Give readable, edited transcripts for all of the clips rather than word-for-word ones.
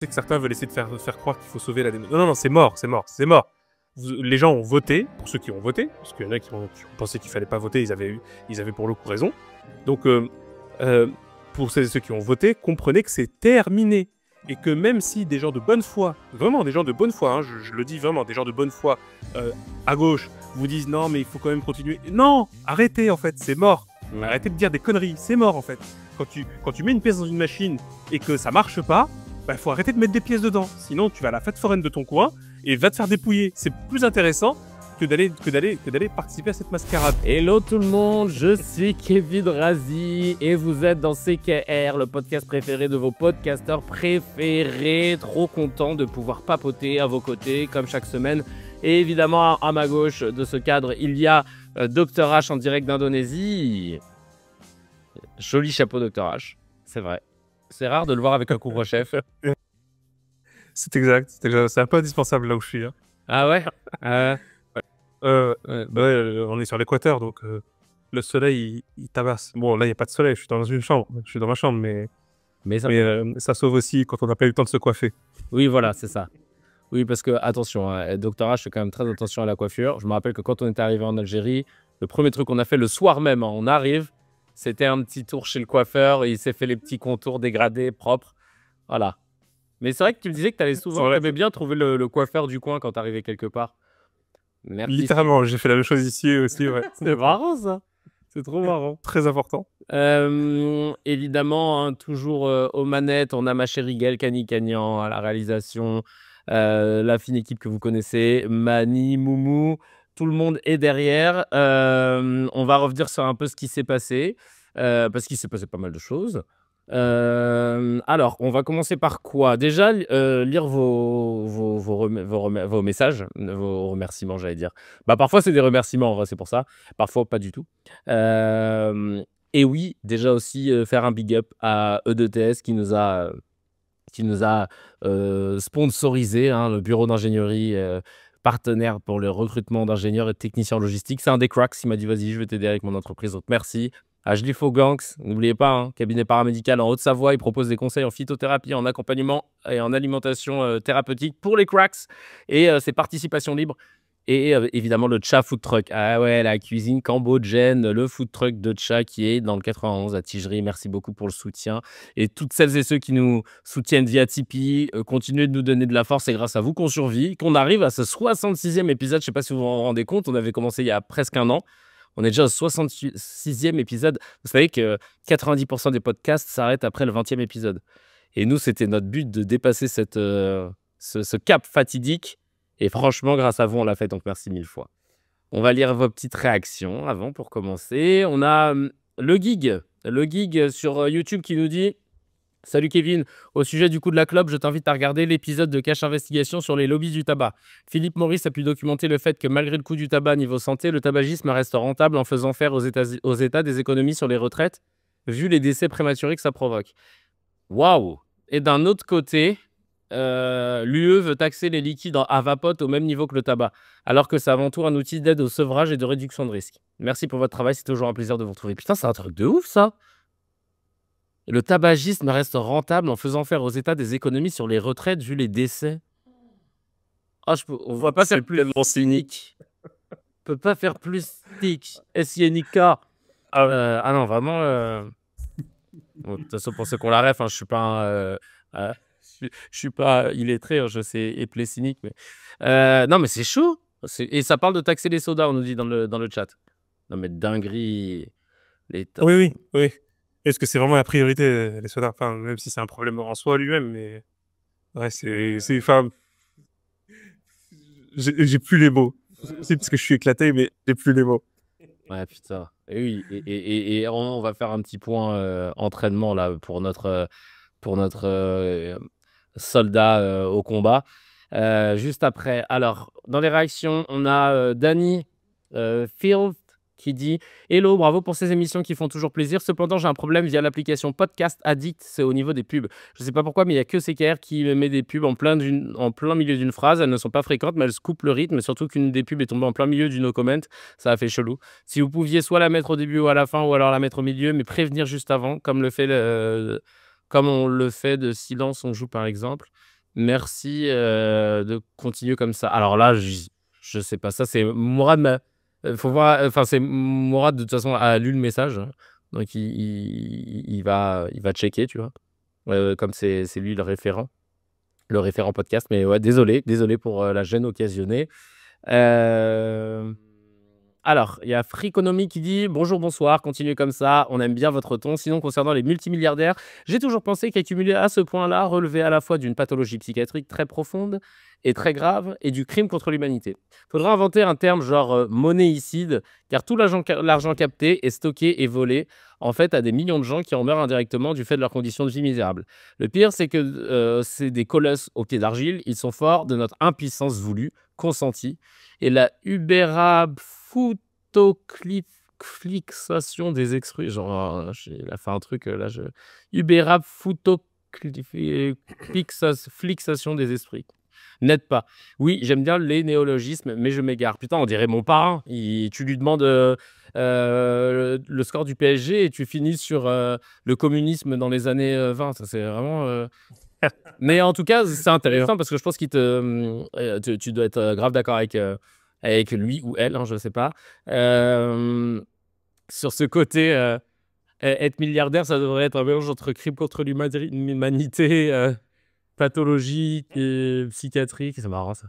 sais que certains veulent essayer de faire croire qu'il faut sauver la démocratie. Non, non, c'est mort, c'est mort, c'est mort. Les gens ont voté, pour ceux qui ont voté, parce qu'il y en a qui ont pensé qu'il fallait pas voter, ils avaient pour le coup raison. Donc, pour ceux qui ont voté, comprenez que c'est terminé. Et que même si des gens de bonne foi, vraiment des gens de bonne foi, hein, je le dis vraiment, des gens de bonne foi à gauche vous disent non mais il faut quand même continuer. Non, arrêtez en fait, c'est mort. Arrêtez de dire des conneries, c'est mort en fait. Quand tu mets une pièce dans une machine et que ça marche pas, bah faut arrêter de mettre des pièces dedans. Sinon tu vas à la fête foraine de ton coin et va te faire dépouiller. C'est plus intéressant que d'aller participer à cette mascarade. Hello tout le monde, je suis Kevin Razi et vous êtes dans CKR, le podcast préféré de vos podcasteurs préférés. Trop content de pouvoir papoter à vos côtés comme chaque semaine. Et évidemment, à ma gauche de ce cadre, il y a Dr H en direct d'Indonésie. Joli chapeau Dr H, c'est vrai. C'est rare de le voir avec un couvre-chef. C'est exact, c'est un peu indispensable là où je suis. Hein. Ah ouais on est sur l'équateur, donc le soleil, il tabasse. Bon, là, il n'y a pas de soleil, je suis dans une chambre. Je suis dans ma chambre, mais ça sauve aussi quand on n'a pas eu le temps de se coiffer. Oui, voilà, c'est ça. Oui, parce que, attention, hein, Dr H, je fais quand même très attention à la coiffure. Je me rappelle que quand on est arrivé en Algérie, le premier truc qu'on a fait le soir même, hein, on arrive, c'était un petit tour chez le coiffeur, et il s'est fait les petits contours dégradés, propres. Voilà. Mais c'est vrai que tu me disais que tu allais souvent, tu aimais bien trouver le coiffeur du coin quand tu arrivais quelque part. Merci. Littéralement, j'ai fait la même chose ici aussi. Ouais. C'est marrant ça. C'est trop marrant. Très important. Évidemment, hein, toujours aux manettes, on a ma chérie Gaëlle Cagnan à la réalisation, la fine équipe que vous connaissez, Mani, Moumou, tout le monde est derrière. On va revenir sur un peu ce qui s'est passé, parce qu'il s'est passé pas mal de choses. Alors, on va commencer par quoi? Déjà, lire vos messages, vos remerciements, j'allais dire. Bah, parfois, c'est des remerciements, en vrai, c'est pour ça. Parfois, pas du tout. Et oui, déjà aussi, faire un big up à E2TS qui nous a sponsorisé, hein, le bureau d'ingénierie partenaire pour le recrutement d'ingénieurs et de techniciens logistiques. C'est un des cracks, il m'a dit, vas-y, je vais t'aider avec mon entreprise, donc merci. Ajlifo Gangs, n'oubliez pas, hein, cabinet paramédical en Haute-Savoie, il propose des conseils en phytothérapie, en accompagnement et en alimentation thérapeutique pour les cracks et c'est participation libre. Et évidemment le Cha Food Truck, ah ouais, la cuisine cambodgienne, le food truck de Cha qui est dans le 91 à Tigerie, merci beaucoup pour le soutien. Et toutes celles et ceux qui nous soutiennent via Tipeee, continuez de nous donner de la force, c'est grâce à vous qu'on survit, qu'on arrive à ce 66e épisode, je ne sais pas si vous vous en rendez compte, on avait commencé il y a presque un an. On est déjà au 66e épisode. Vous savez que 90% des podcasts s'arrêtent après le 20e épisode. Et nous, c'était notre but de dépasser ce cap fatidique. Et franchement, grâce à vous, on l'a fait. Donc, merci 1000 fois. On va lire vos petites réactions avant pour commencer. On a le gig sur YouTube qui nous dit... Salut Kevin, au sujet du coup de la clope, je t'invite à regarder l'épisode de Cache Investigation sur les lobbies du tabac. Philippe Maurice a pu documenter le fait que malgré le coût du tabac niveau santé, le tabagisme reste rentable en faisant faire aux États des économies sur les retraites, vu les décès prématurés que ça provoque. Waouh! Et d'un autre côté, l'UE veut taxer les liquides à vapote au même niveau que le tabac, alors que c'est avant tout un outil d'aide au sevrage et de réduction de risque. Merci pour votre travail, c'est toujours un plaisir de vous retrouver. Putain, c'est un truc de ouf ça! Le tabagisme reste rentable en faisant faire aux États des économies sur les retraites vu les décès. Ah, on ne va pas faire plus cynique. On peut pas faire plus cynique. SINK. Ah non, vraiment. Bon, de toute façon, pour ceux qu'on la ref, hein, je suis pas je suis pas illettré, hein, je sais épeler cynique. Mais... non, mais c'est chaud. Et ça parle de taxer les sodas, on nous dit dans le chat. Non, mais dinguerie. Oui. Est-ce que c'est vraiment la priorité, les sodas? Enfin, même si c'est un problème en soi lui-même, mais... Ouais, enfin... J'ai plus les mots. C'est parce que je suis éclaté, mais j'ai plus les mots. Ouais, putain. Et oui, et on va faire un petit point entraînement, là, pour notre soldat au combat. Juste après. Alors, dans les réactions, on a Danny Field qui dit « Hello, bravo pour ces émissions qui font toujours plaisir. Cependant, j'ai un problème via l'application Podcast Addict, c'est au niveau des pubs. Je ne sais pas pourquoi, mais il n'y a que CKR qui met des pubs en plein milieu d'une phrase. Elles ne sont pas fréquentes, mais elles coupent le rythme. Surtout qu'une des pubs est tombée en plein milieu du no-comment. Ça a fait chelou. Si vous pouviez soit la mettre au début ou à la fin, ou alors la mettre au milieu, mais prévenir juste avant, comme on le fait de Silence on joue par exemple. Merci, de continuer comme ça. Alors là, je sais pas, ça c'est Mourad faut voir, enfin c'est Mourad de toute façon a lu le message, donc il va checker, tu vois? Comme c'est lui le référent podcast, mais ouais, désolé pour, la gêne occasionnée. Hem, alors, il y a Freakonomy qui dit: «Bonjour, bonsoir, continuez comme ça, on aime bien votre ton. Sinon, concernant les multimilliardaires, j'ai toujours pensé qu'accumuler à ce point-là relevait à la fois d'une pathologie psychiatrique très profonde et très grave et du crime contre l'humanité. Faudrait inventer un terme genre, monnéicide, car tout l'argent capté est stocké et volé, en fait, à des millions de gens qui en meurent indirectement du fait de leurs conditions de vie misérables. Le pire, c'est que, c'est des colosses aux pieds d'argile, ils sont forts de notre impuissance voulue, consentie et la ubéraphoutoclifixation des esprits, genre, il a fait un truc, là, ubéraphoutoclifixation des esprits. N'aide pas. Oui, j'aime bien les néologismes, mais je m'égare. Putain, on dirait mon parrain. Tu lui demandes le score du PSG et tu finis sur le communisme dans les années 20. Ça, c'est vraiment. Mais en tout cas, c'est intéressant parce que je pense tu dois être grave d'accord avec lui ou elle, hein, je ne sais pas. Sur ce côté, être milliardaire, ça devrait être un mélange entre crime contre l'humanité, pathologique et psychiatrique. C'est marrant ça.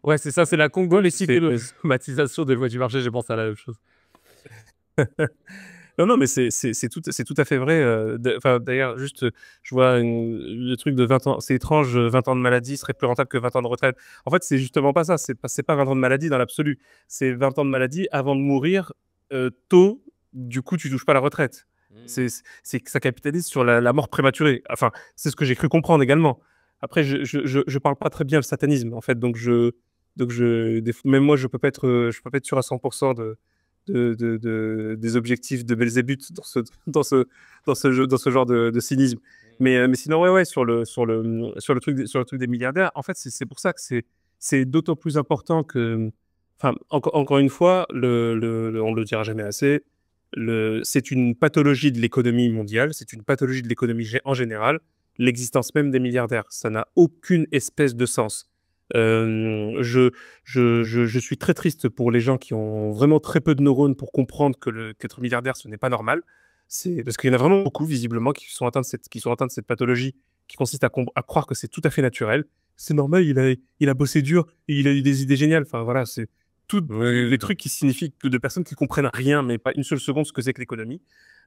Ouais, c'est ça, c'est la Congole et l'automatisation des lois du marché, j'ai pensé à la même chose. Non, non, mais c'est tout à fait vrai. Enfin, d'ailleurs, juste, je vois le truc de 20 ans. C'est étrange, 20 ans de maladie serait plus rentable que 20 ans de retraite. En fait, c'est justement pas ça. C'est pas 20 ans de maladie dans l'absolu. C'est 20 ans de maladie avant de mourir tôt. Du coup, tu touches pas la retraite. C'est que ça capitalise sur la mort prématurée. Enfin, c'est ce que j'ai cru comprendre également. Après, je parle pas très bien le satanisme, en fait. Même moi, je peux pas être sûr à 100% des objectifs de Belzébuth dans ce genre de cynisme. Mais sinon, ouais, sur le truc des milliardaires, en fait, c'est pour ça que c'est d'autant plus important que, enfin, encore une fois, on le dira jamais assez, c'est une pathologie de l'économie mondiale, c'est une pathologie de l'économie en général, l'existence même des milliardaires. Ça n'a aucune espèce de sens. Je suis très triste pour les gens qui ont vraiment très peu de neurones pour comprendre qu'être milliardaire, ce n'est pas normal. C'est parce qu'il y en a vraiment beaucoup, visiblement, qui sont atteints de cette pathologie qui consiste à croire que c'est tout à fait naturel. C'est normal, il a bossé dur et il a eu des idées géniales. Enfin, voilà, c'est tous les trucs qui signifient que de personnes qui comprennent rien, mais pas une seule seconde ce que c'est que l'économie.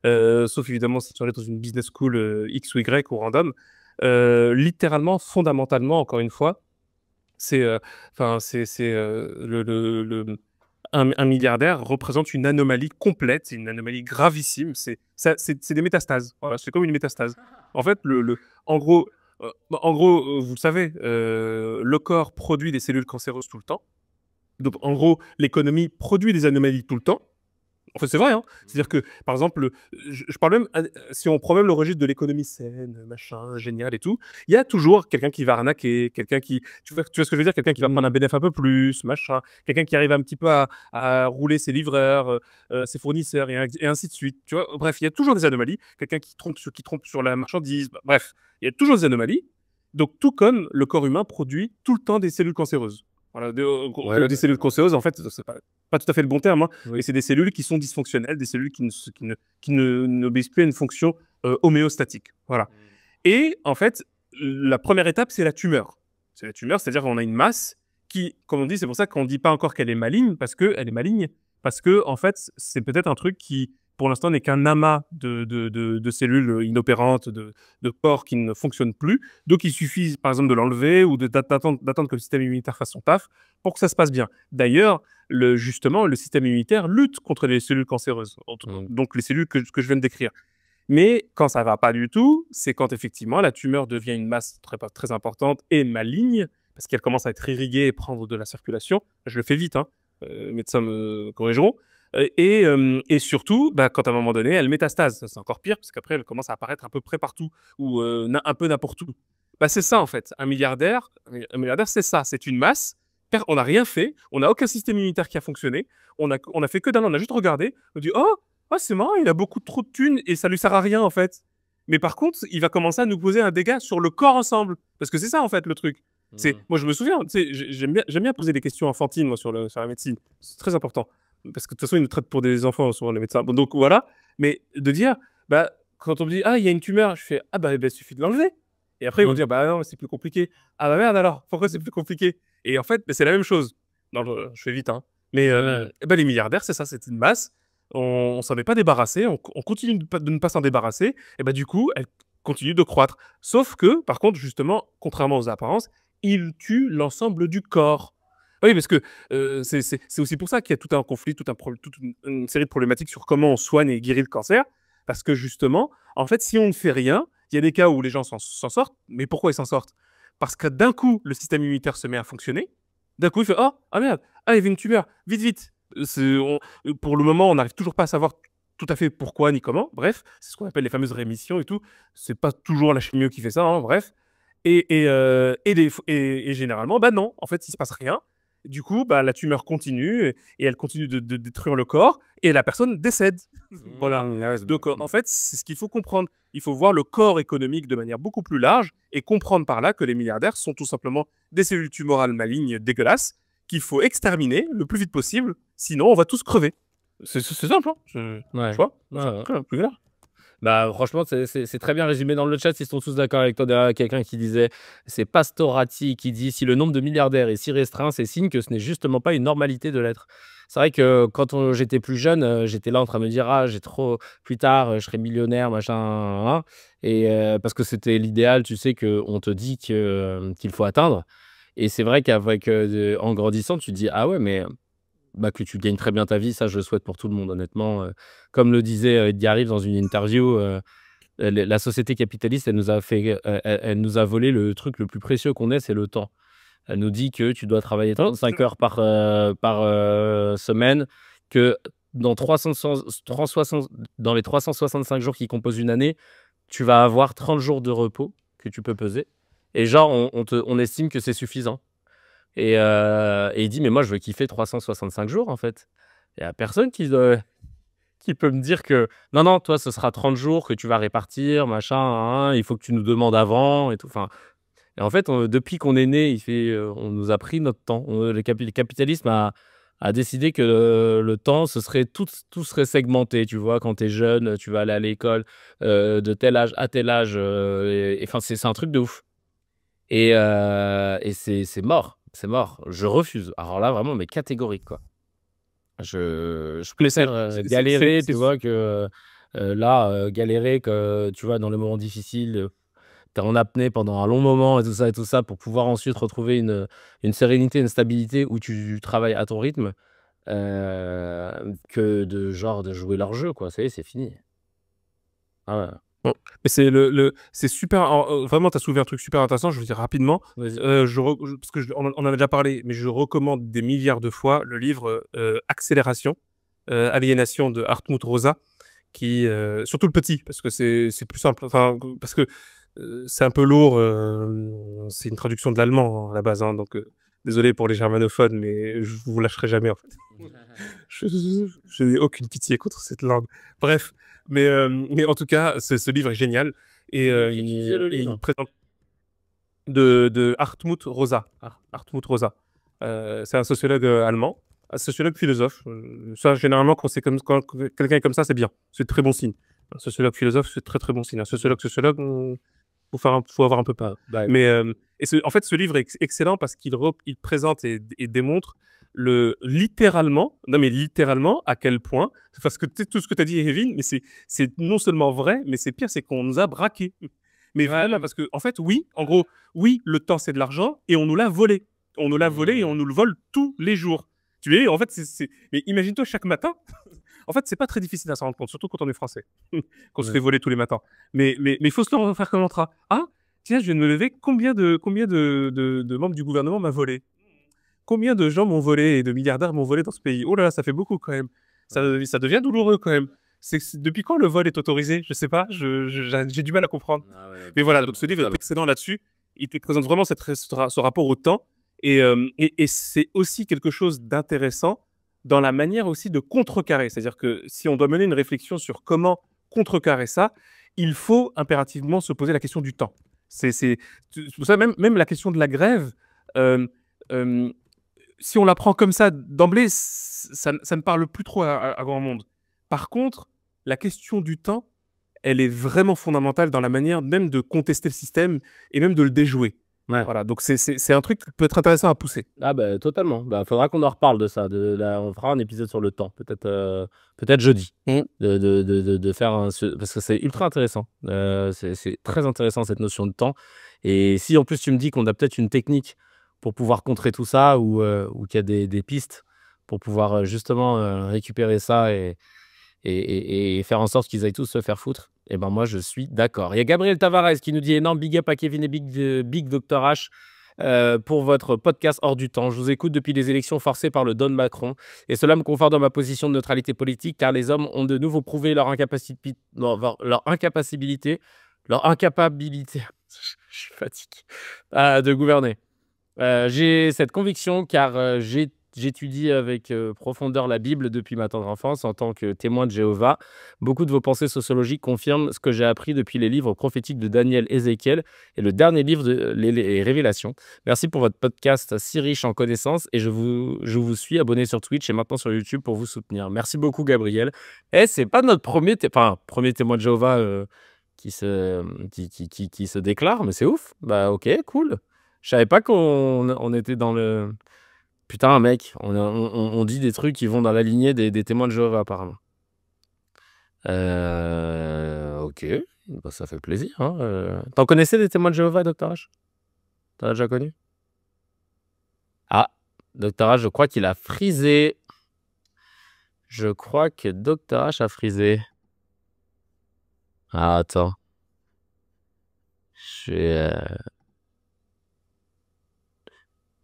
Sauf évidemment si tu es dans une business school X ou Y ou random. Littéralement, fondamentalement, encore une fois, c'est enfin c'est un milliardaire représente une anomalie complète, une anomalie gravissime. C'est des métastases. Voilà, c'est comme une métastase. En fait, en gros, vous le savez, le corps produit des cellules cancéreuses tout le temps. Donc, en gros, l'économie produit des anomalies tout le temps. En fait, c'est vrai, hein. C'est-à-dire que, par exemple, je parle même, si on prend même le registre de l'économie saine, machin, génial et tout, il y a toujours quelqu'un qui va arnaquer, quelqu'un qui, tu vois ce que je veux dire, quelqu'un qui va prendre un bénéfice un peu plus, machin, quelqu'un qui arrive un petit peu à rouler ses livreurs, ses fournisseurs et ainsi de suite. Tu vois, bref, il y a toujours des anomalies, quelqu'un qui trompe sur la marchandise, bref, il y a toujours des anomalies. Donc, tout comme le corps humain produit tout le temps des cellules cancéreuses. Voilà, des cellules cancéreuses, en fait, c'est pas tout à fait le bon terme, hein, Oui. mais c'est des cellules qui sont dysfonctionnelles, des cellules qui n'obéissent plus à une fonction homéostatique. Voilà. Et en fait, la première étape, c'est la tumeur. C'est la tumeur, c'est-à-dire qu'on a une masse qui, comme on dit, c'est pour ça qu'on ne dit pas encore qu'elle est maligne, parce qu'elle est maligne, parce que en fait, c'est peut-être un truc qui, pour l'instant, n'est qu'un amas de cellules inopérantes, de corps qui ne fonctionnent plus. Donc, il suffit, par exemple, de l'enlever ou d'attendre que le système immunitaire fasse son taf pour que ça se passe bien. D'ailleurs, justement, le système immunitaire lutte contre les cellules cancéreuses, donc les cellules que je viens de décrire. Mais quand ça va pas du tout, c'est quand effectivement la tumeur devient une masse très importante et maligne, parce qu'elle commence à être irriguée et prendre de la circulation. Je le fais vite, hein. Médecins me corrigeront. Et surtout, quand à un moment donné, elle métastase. C'est encore pire, parce qu'après, elle commence à apparaître à peu près partout, ou un peu n'importe où. C'est ça, en fait. Un milliardaire, c'est ça. C'est une masse. On n'a rien fait. On n'a aucun système immunitaire qui a fonctionné. On a fait que dalle. On a juste regardé. On dit, oh, c'est marrant, il a beaucoup trop de thunes et ça lui sert à rien, en fait. Mais par contre, il va commencer à nous poser un dégât sur le corps ensemble. Parce que c'est ça, en fait, le truc. Moi, je me souviens, j'aime bien poser des questions enfantines, moi, sur la médecine. C'est très important. Parce que de toute façon, ils nous traitent pour des enfants, souvent, les médecins. Bon, donc, voilà. Mais de dire, bah, quand on me dit, ah, il y a une tumeur, je fais, ah, bah, il suffit de l'enlever. Et après, ils vont dire, bah, non, c'est plus compliqué. Ah, bah, merde, alors, pourquoi c'est plus compliqué? Et en fait, c'est la même chose. Je fais vite, hein. Mais les milliardaires, c'est ça, c'est une masse. On s'en est pas débarrassé, on continue de ne pas s'en débarrasser. Et bah, du coup, elle continue de croître. Sauf que, par contre, justement, contrairement aux apparences, il tue l'ensemble du corps. Oui, parce que c'est aussi pour ça qu'il y a tout un conflit, toute une série de problématiques sur comment on soigne et guérit le cancer. Parce que justement, en fait, si on ne fait rien, il y a des cas où les gens s'en sortent. Mais pourquoi ils s'en sortent? Parce que d'un coup, le système immunitaire se met à fonctionner. D'un coup, il fait « Oh, ah merde, ah, il y avait une tumeur, vite, vite !» Pour le moment, on n'arrive toujours pas à savoir tout à fait pourquoi ni comment. Bref, c'est ce qu'on appelle les fameuses rémissions et tout. C'est pas toujours la chimio qui fait ça, hein, bref. Et généralement, bah non, en fait, il se passe rien. Du coup, bah, la tumeur continue et elle continue de détruire le corps et la personne décède. Voilà. Donc, en fait, c'est ce qu'il faut comprendre. Il faut voir le corps économique de manière beaucoup plus large et comprendre par là que les milliardaires sont tout simplement des cellules tumorales malignes dégueulasses qu'il faut exterminer le plus vite possible, sinon on va tous crever. C'est simple, hein. Tu vois, plus clair. Bah, franchement, c'est très bien résumé dans le chat. Ils sont tous d'accord avec toi. Derrière, quelqu'un qui disait, c'est Pastorati qui dit, si le nombre de milliardaires est si restreint, c'est signe que ce n'est justement pas une normalité de l'être. C'est vrai que quand j'étais plus jeune, j'étais là en train de me dire, ah, j'ai trop, plus tard, je serai millionnaire, machin, hein. Et parce que c'était l'idéal, tu sais, qu'on te dit qu'il faut atteindre. Et c'est vrai qu'avec, en grandissant, tu te dis, ah ouais, mais bah, que tu gagnes très bien ta vie, ça, je le souhaite pour tout le monde, honnêtement. Comme le disait Edgar Rive dans une interview, la société capitaliste, elle nous a volé le truc le plus précieux qu'on ait, c'est le temps. Elle nous dit que tu dois travailler 35 heures par semaine, que dans dans les 365 jours qui composent une année, tu vas avoir 30 jours de repos que tu peux peser. Et genre, on estime que c'est suffisant. Et il dit: «Mais moi, je veux kiffer 365 jours, en fait». Il y a personne qui peut me dire que: «Non, non, toi, ce sera 30 jours que tu vas répartir, machin, hein, il faut que tu nous demandes avant et tout». Enfin, et en fait, depuis qu'on est né, on nous a pris notre temps. Le capitalisme a décidé que le temps, tout serait segmenté, tu vois? Quand tu es jeune, tu vas aller à l'école, de tel âge à tel âge, et enfin, c'est un truc de ouf. Et c'est mort, c'est mort. Je refuse. Alors là, vraiment, mais catégorique, quoi. Je préfère galérer, tu vois, que galérer, que, tu vois, dans les moments difficiles, tu es en apnée pendant un long moment et tout ça, pour pouvoir ensuite retrouver une sérénité, une stabilité où tu travailles à ton rythme, que de jouer leur jeu, quoi. Ça y est, c'est fini. Ah ouais. Bon, mais c'est super. Vraiment, tu as soulevé un truc super intéressant. Je veux dire rapidement. Vas-y. Parce que on en a déjà parlé, mais je recommande des milliards de fois le livre Accélération, Aliénation de Hartmut Rosa, surtout le petit, parce que c'est plus simple. Enfin, parce que c'est un peu lourd. C'est une traduction de l'allemand, hein, à la base, hein, donc désolé pour les germanophones, mais je vous lâcherai jamais, en fait. Je n'ai aucune pitié contre cette langue. Bref, mais en tout cas, ce livre est génial et il présente de Hartmut Rosa. Hartmut Rosa. C'est un sociologue allemand, un sociologue philosophe. Ça, généralement, quand quelqu'un est comme ça, c'est bien. C'est très bon signe. Un sociologue philosophe, c'est très très bon signe. Un sociologue, faut avoir un peu peur. Mais en fait, ce livre est excellent parce qu'il présente et démontre littéralement à quel point, parce que tout ce que tu as dit, Kevin, mais c'est non seulement vrai, mais c'est pire, c'est qu'on nous a braqués. Mais vraiment, parce que, en fait, oui, en gros, oui, le temps, c'est de l'argent et on nous l'a volé. On nous l'a volé et on nous le vole tous les jours. Tu vois, en fait, mais imagine-toi chaque matin. En fait, c'est pas très difficile à s'en rendre compte, surtout quand on est français, qu'on se fait voler tous les matins. Mais il faut se le refaire comme mantra. Ah, tiens, je viens de me lever. Combien de membres du gouvernement m'a volé? Combien de gens m'ont volé et de milliardaires m'ont volé dans ce pays? Oh là là, ça fait beaucoup quand même. Ça devient douloureux quand même. Depuis quand le vol est autorisé? Je sais pas, j'ai du mal à comprendre. Ah ouais, mais voilà, donc ce livre est excellent là-dessus. Il te présente vraiment ce rapport au temps. Et c'est aussi quelque chose d'intéressant dans la manière aussi de contrecarrer. C'est-à-dire que si on doit mener une réflexion sur comment contrecarrer ça, il faut impérativement se poser la question du temps. C'est pour ça, même la question de la grève, euh, euh, si on la prend comme ça d'emblée, ça ne parle plus trop à grand monde. Par contre, la question du temps, elle est vraiment fondamentale dans la manière même de contester le système et même de le déjouer. Ouais. Voilà, donc c'est un truc qui peut être intéressant à pousser. Ah bah totalement. Bah faudra qu'on en reparle de ça. On fera un épisode sur le temps, peut-être jeudi. De faire parce que c'est ultra intéressant. C'est très intéressant cette notion de temps. Et si en plus tu me dis qu'on a peut-être une technique pour pouvoir contrer tout ça ou qu'il y a des pistes pour pouvoir justement récupérer ça et faire en sorte qu'ils aillent tous se faire foutre, et ben moi je suis d'accord. Il y a Gabriel Tavares qui nous dit énorme big up à Kevin et Big Dr H pour votre podcast Hors du temps. Je vous écoute depuis les élections forcées par le Don Macron et cela me conforte dans ma position de neutralité politique car les hommes ont de nouveau prouvé leur incapacité, je suis fatigué, de gouverner. J'ai cette conviction car j'étudie avec profondeur la Bible depuis ma tendre enfance en tant que témoin de Jéhovah. Beaucoup de vos pensées sociologiques confirment ce que j'ai appris depuis les livres prophétiques de Daniel, Ézéchiel et le dernier livre de les Révélations. Merci pour votre podcast si riche en connaissances et je vous suis abonné sur Twitch et maintenant sur YouTube pour vous soutenir. Merci beaucoup Gabriel. Et c'est pas notre premier témoin de Jéhovah qui se déclare, mais c'est ouf. Bah ok, cool. Je savais pas qu'on était dans le... Putain, mec, on dit des trucs qui vont dans la lignée des témoins de Jéhovah, apparemment. Ok, bah, ça fait plaisir. Hein. T'en connaissais des témoins de Jéhovah, Dr H? T'en as déjà connu? Ah, Dr H, je crois qu'il a frisé. Je crois que Dr H a frisé. Ah, attends.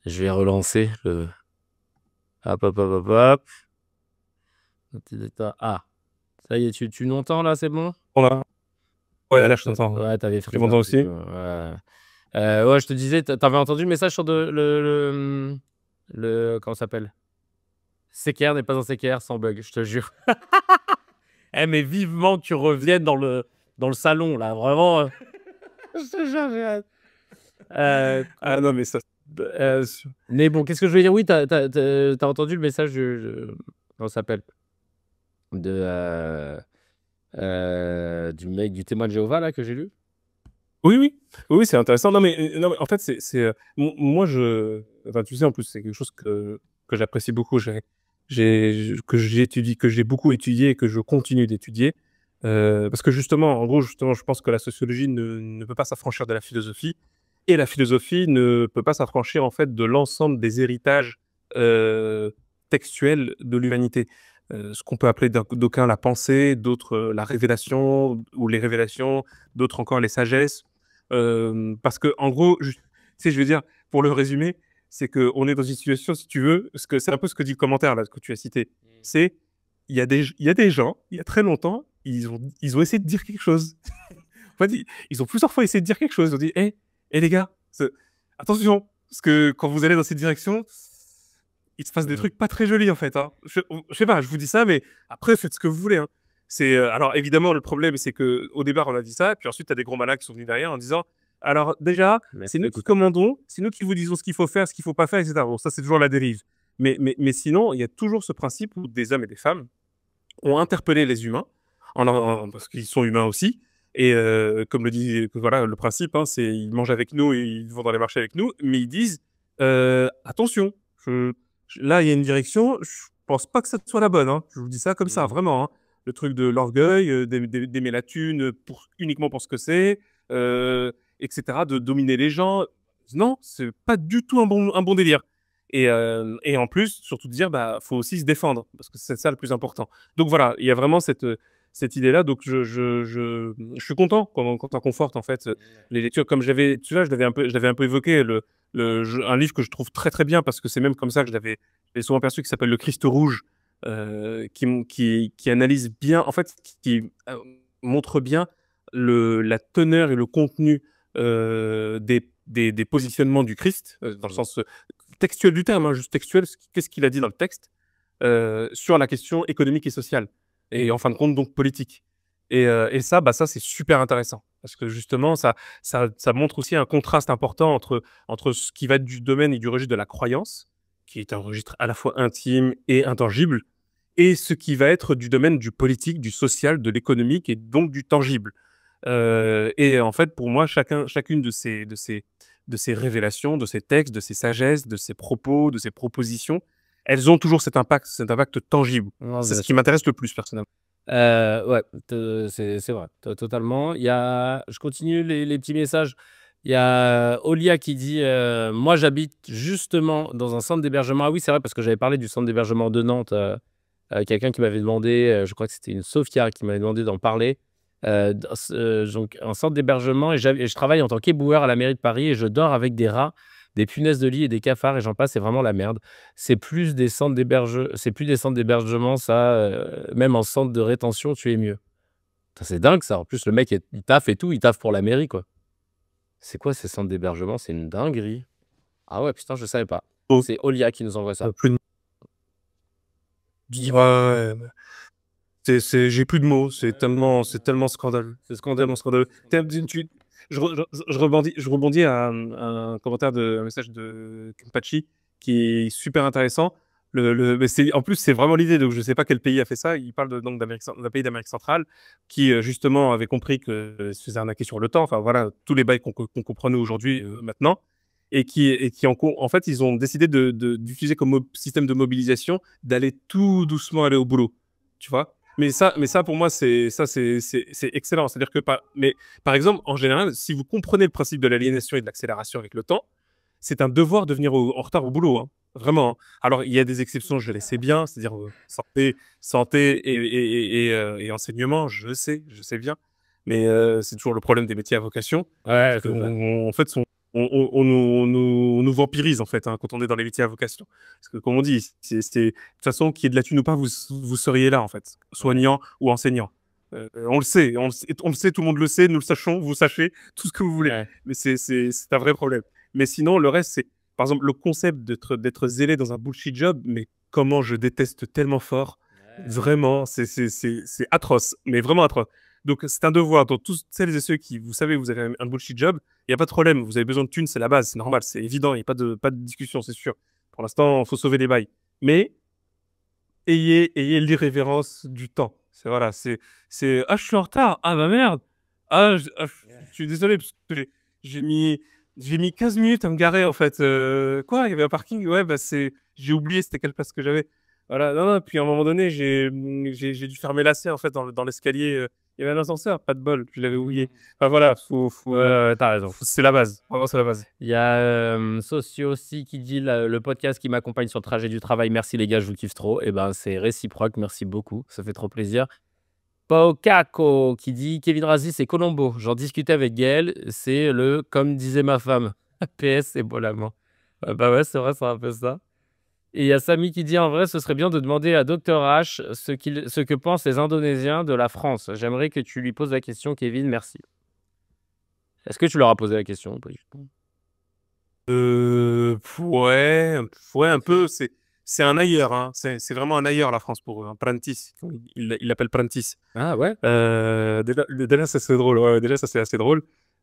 Je vais relancer le... Hop, hop, hop, hop, hop. Ah, ça y est, tu m'entends là, c'est bon? Ouais, là, je t'entends. Ouais, t'avais frisé. Tu m'entends aussi? Ouais. Ouais, je te disais, t'avais entendu le message sur comment ça s'appelle? CKR n'est pas un CKR sans bug, je te jure. Eh, mais vivement que tu reviennes dans le salon, là, vraiment. Je te jure, j'ai hâte. Ah non, mais ça. Mais bon, qu'est-ce que je veux dire? Oui, t'as entendu le message comment ça s'appelle? Du mec, du témoin de Jéhovah, là, que j'ai lu? Oui, c'est intéressant. Non, mais en fait, moi, enfin, tu sais, en plus, c'est quelque chose que j'apprécie beaucoup. Que j'ai beaucoup étudié et que je continue d'étudier. Parce que justement, en gros, je pense que la sociologie ne peut pas s'affranchir de la philosophie. Et la philosophie ne peut pas s'affranchir, en fait, de l'ensemble des héritages textuels de l'humanité. Ce qu'on peut appeler d'aucuns la pensée, d'autres la révélation ou les révélations, d'autres encore les sagesses. Parce que, en gros, tu sais, je veux dire, pour le résumer, c'est qu'on est dans une situation, si tu veux, c'est un peu ce que dit le commentaire là, que tu as cité. C'est, il y a des gens, il y a très longtemps, ils ont essayé de dire quelque chose. En fait, ils ont plusieurs fois essayé de dire quelque chose. Ils ont dit, hé, les gars, attention, parce que quand vous allez dans cette direction, il se passe des trucs pas très jolis, en fait. Hein. Je sais pas, je vous dis ça, mais après, faites ce que vous voulez. Hein. Alors, évidemment, le problème, c'est qu'au départ, on a dit ça, et puis ensuite, tu as des gros malins qui sont venus derrière en disant, alors déjà, c'est nous qui commandons, c'est nous qui vous disons ce qu'il faut faire, ce qu'il faut pas faire, etc. Bon, ça, c'est toujours la dérive. Mais sinon, il y a toujours ce principe où des hommes et des femmes ont interpellé les humains, parce qu'ils sont humains aussi, et comme le dit, voilà, le principe, hein, c'est ils mangent avec nous et ils vont dans les marchés avec nous, mais ils disent, attention, là, il y a une direction, je pense pas que ça soit la bonne. Hein. Je vous dis ça comme ça, vraiment. Hein. Le truc de l'orgueil, d'aimer la thune uniquement pour ce que c'est, etc., de dominer les gens. Non, c'est pas du tout un bon délire. Et en plus, surtout de dire, bah, faut aussi se défendre, parce que c'est ça le plus important. Donc voilà, il y a vraiment cette idée-là. Donc je suis content quand on conforte en fait les lectures. Comme tu vois, je l'avais un peu évoqué un livre que je trouve très très bien parce que c'est même comme ça que je l'avais souvent perçu, qui s'appelle Le Christ rouge, qui analyse bien, en fait, qui montre bien la teneur et le contenu des positionnements du Christ, dans le sens textuel du terme, hein, juste textuel, qu'est-ce qu'il a dit dans le texte sur la question économique et sociale, et en fin de compte donc politique. Et ça, bah, ça, c'est super intéressant parce que justement, ça montre aussi un contraste important entre ce qui va être du domaine et du registre de la croyance, qui est un registre à la fois intime et intangible, et ce qui va être du domaine du politique, du social, de l'économique et donc du tangible. Et en fait, pour moi, chacune de ces révélations, de ces textes, de ces sagesses, de ces propos, de ces propositions, elles ont toujours cet impact tangible. Non, C'est bien ce qui sûr. m'intéresse le plus, personnellement. Ouais, c'est vrai, totalement. Je continue les petits messages. Il y a Olia qui dit, «Moi, j'habite justement dans un centre d'hébergement». Ah oui, c'est vrai, parce que j'avais parlé du centre d'hébergement de Nantes, quelqu'un qui m'avait demandé, je crois que c'était une Sophia qui m'avait demandé d'en parler. Donc un centre d'hébergement et je travaille en tant qu'éboueur à la mairie de Paris et je dors avec des rats, des punaises de lit et des cafards et j'en passe, c'est vraiment la merde. C'est plus des centres d'hébergement ça, même en centre de rétention, tu es mieux. Putain, c'est dingue ça. En plus, le mec il taffe et tout, il taffe pour la mairie, quoi. C'est quoi ces centres d'hébergement? C'est une dinguerie. Ah ouais, putain, je savais pas. Oh, C'est Olia qui nous envoie ça. plus de ouais, ouais, ouais. J'ai plus de mots. C'est tellement scandaleux. C'est scandaleux. Tellement scandaleux. Je rebondis à un commentaire un message de Kenpachi qui est super intéressant. Mais en plus, c'est vraiment l'idée. Donc, je sais pas quel pays a fait ça. Il parle donc d'un pays d'Amérique centrale qui, justement, avait compris que se faisait arnaquer sur le temps. Enfin, voilà, tous les bails qu'on comprend nous aujourd'hui, maintenant. En fait, ils ont décidé d'utiliser comme système de mobilisation d'aller tout doucement aller au boulot. Tu vois? Mais ça, pour moi, c'est excellent. C'est-à-dire que, par exemple, en général, si vous comprenez le principe de l'aliénation et de l'accélération avec le temps, c'est un devoir de venir en retard au boulot, hein. Vraiment, hein. Alors, il y a des exceptions, je les sais bien, c'est-à-dire santé et enseignement, je sais bien. Mais c'est toujours le problème des métiers à vocation. Ouais, C'est c'est ça. qu'en en fait, on nous vampirise, en fait, hein, quand on est dans les métiers à vocation. Parce que, comme on dit, de toute façon, qu'il y ait de la thune ou pas, vous seriez là, en fait, Ouais, soignant ou enseignant. On le sait, tout le monde le sait, nous le sachons, vous sachez, tout ce que vous voulez. ouais. Mais c'est un vrai problème. Mais sinon, le reste, c'est, par exemple, le concept d'être zélé dans un bullshit job, mais comment je déteste tellement fort. Ouais. Vraiment, c'est atroce, mais vraiment atroce. Donc, c'est un devoir dans tous celles et ceux qui, vous savez, vous avez un bullshit job, il n'y a pas de problème. Vous avez besoin de thunes, c'est la base, c'est normal, c'est évident, il n'y a pas de discussion, c'est sûr. Pour l'instant, il faut sauver les bails. Mais ayez l'irrévérence du temps. Voilà, ah, je suis en retard. Ah, bah merde. Je suis désolé, parce que j'ai mis, j'ai mis 15 minutes à me garer, en fait. Quoi? Il y avait un parking? Ouais, bah, j'ai oublié c'était quelle place que j'avais. Voilà, non, non, puis à un moment donné, j'ai dû fermer lacet, en fait, dans l'escalier. Il y avait un ascenseur, pas de bol, je l'avais oublié. Enfin, voilà, Ouais, ouais, tu raison. c'est la base. Vraiment, c'est la base. Il y a, Socio aussi qui dit: «Le podcast qui m'accompagne sur le trajet du travail, merci les gars, je vous kiffe trop». Et ben, c'est réciproque, merci beaucoup, ça fait trop plaisir. Paokako qui dit: «Kevin Razi, c'est Colombo. J'en discutais avec Gaël, c'est le comme disait ma femme. PS, c'est beau l'amant». Bah, ouais, c'est vrai, c'est un peu ça. Et il y a Samy qui dit: «En vrai, ce serait bien de demander à Docteur H ce que pensent les Indonésiens de la France. J'aimerais que tu lui poses la question, Kevin, merci». Est-ce que tu leur as posé la question? Pas du tout. Ouais, ouais, un peu. C'est un ailleurs, hein. C'est vraiment un ailleurs, la France, pour eux. Un Prantis. Il l'appelle Prantis. Ah ouais? Déjà, ça, c'est drôle. Ouais, ouais, déjà, ça, c'est assez drôle.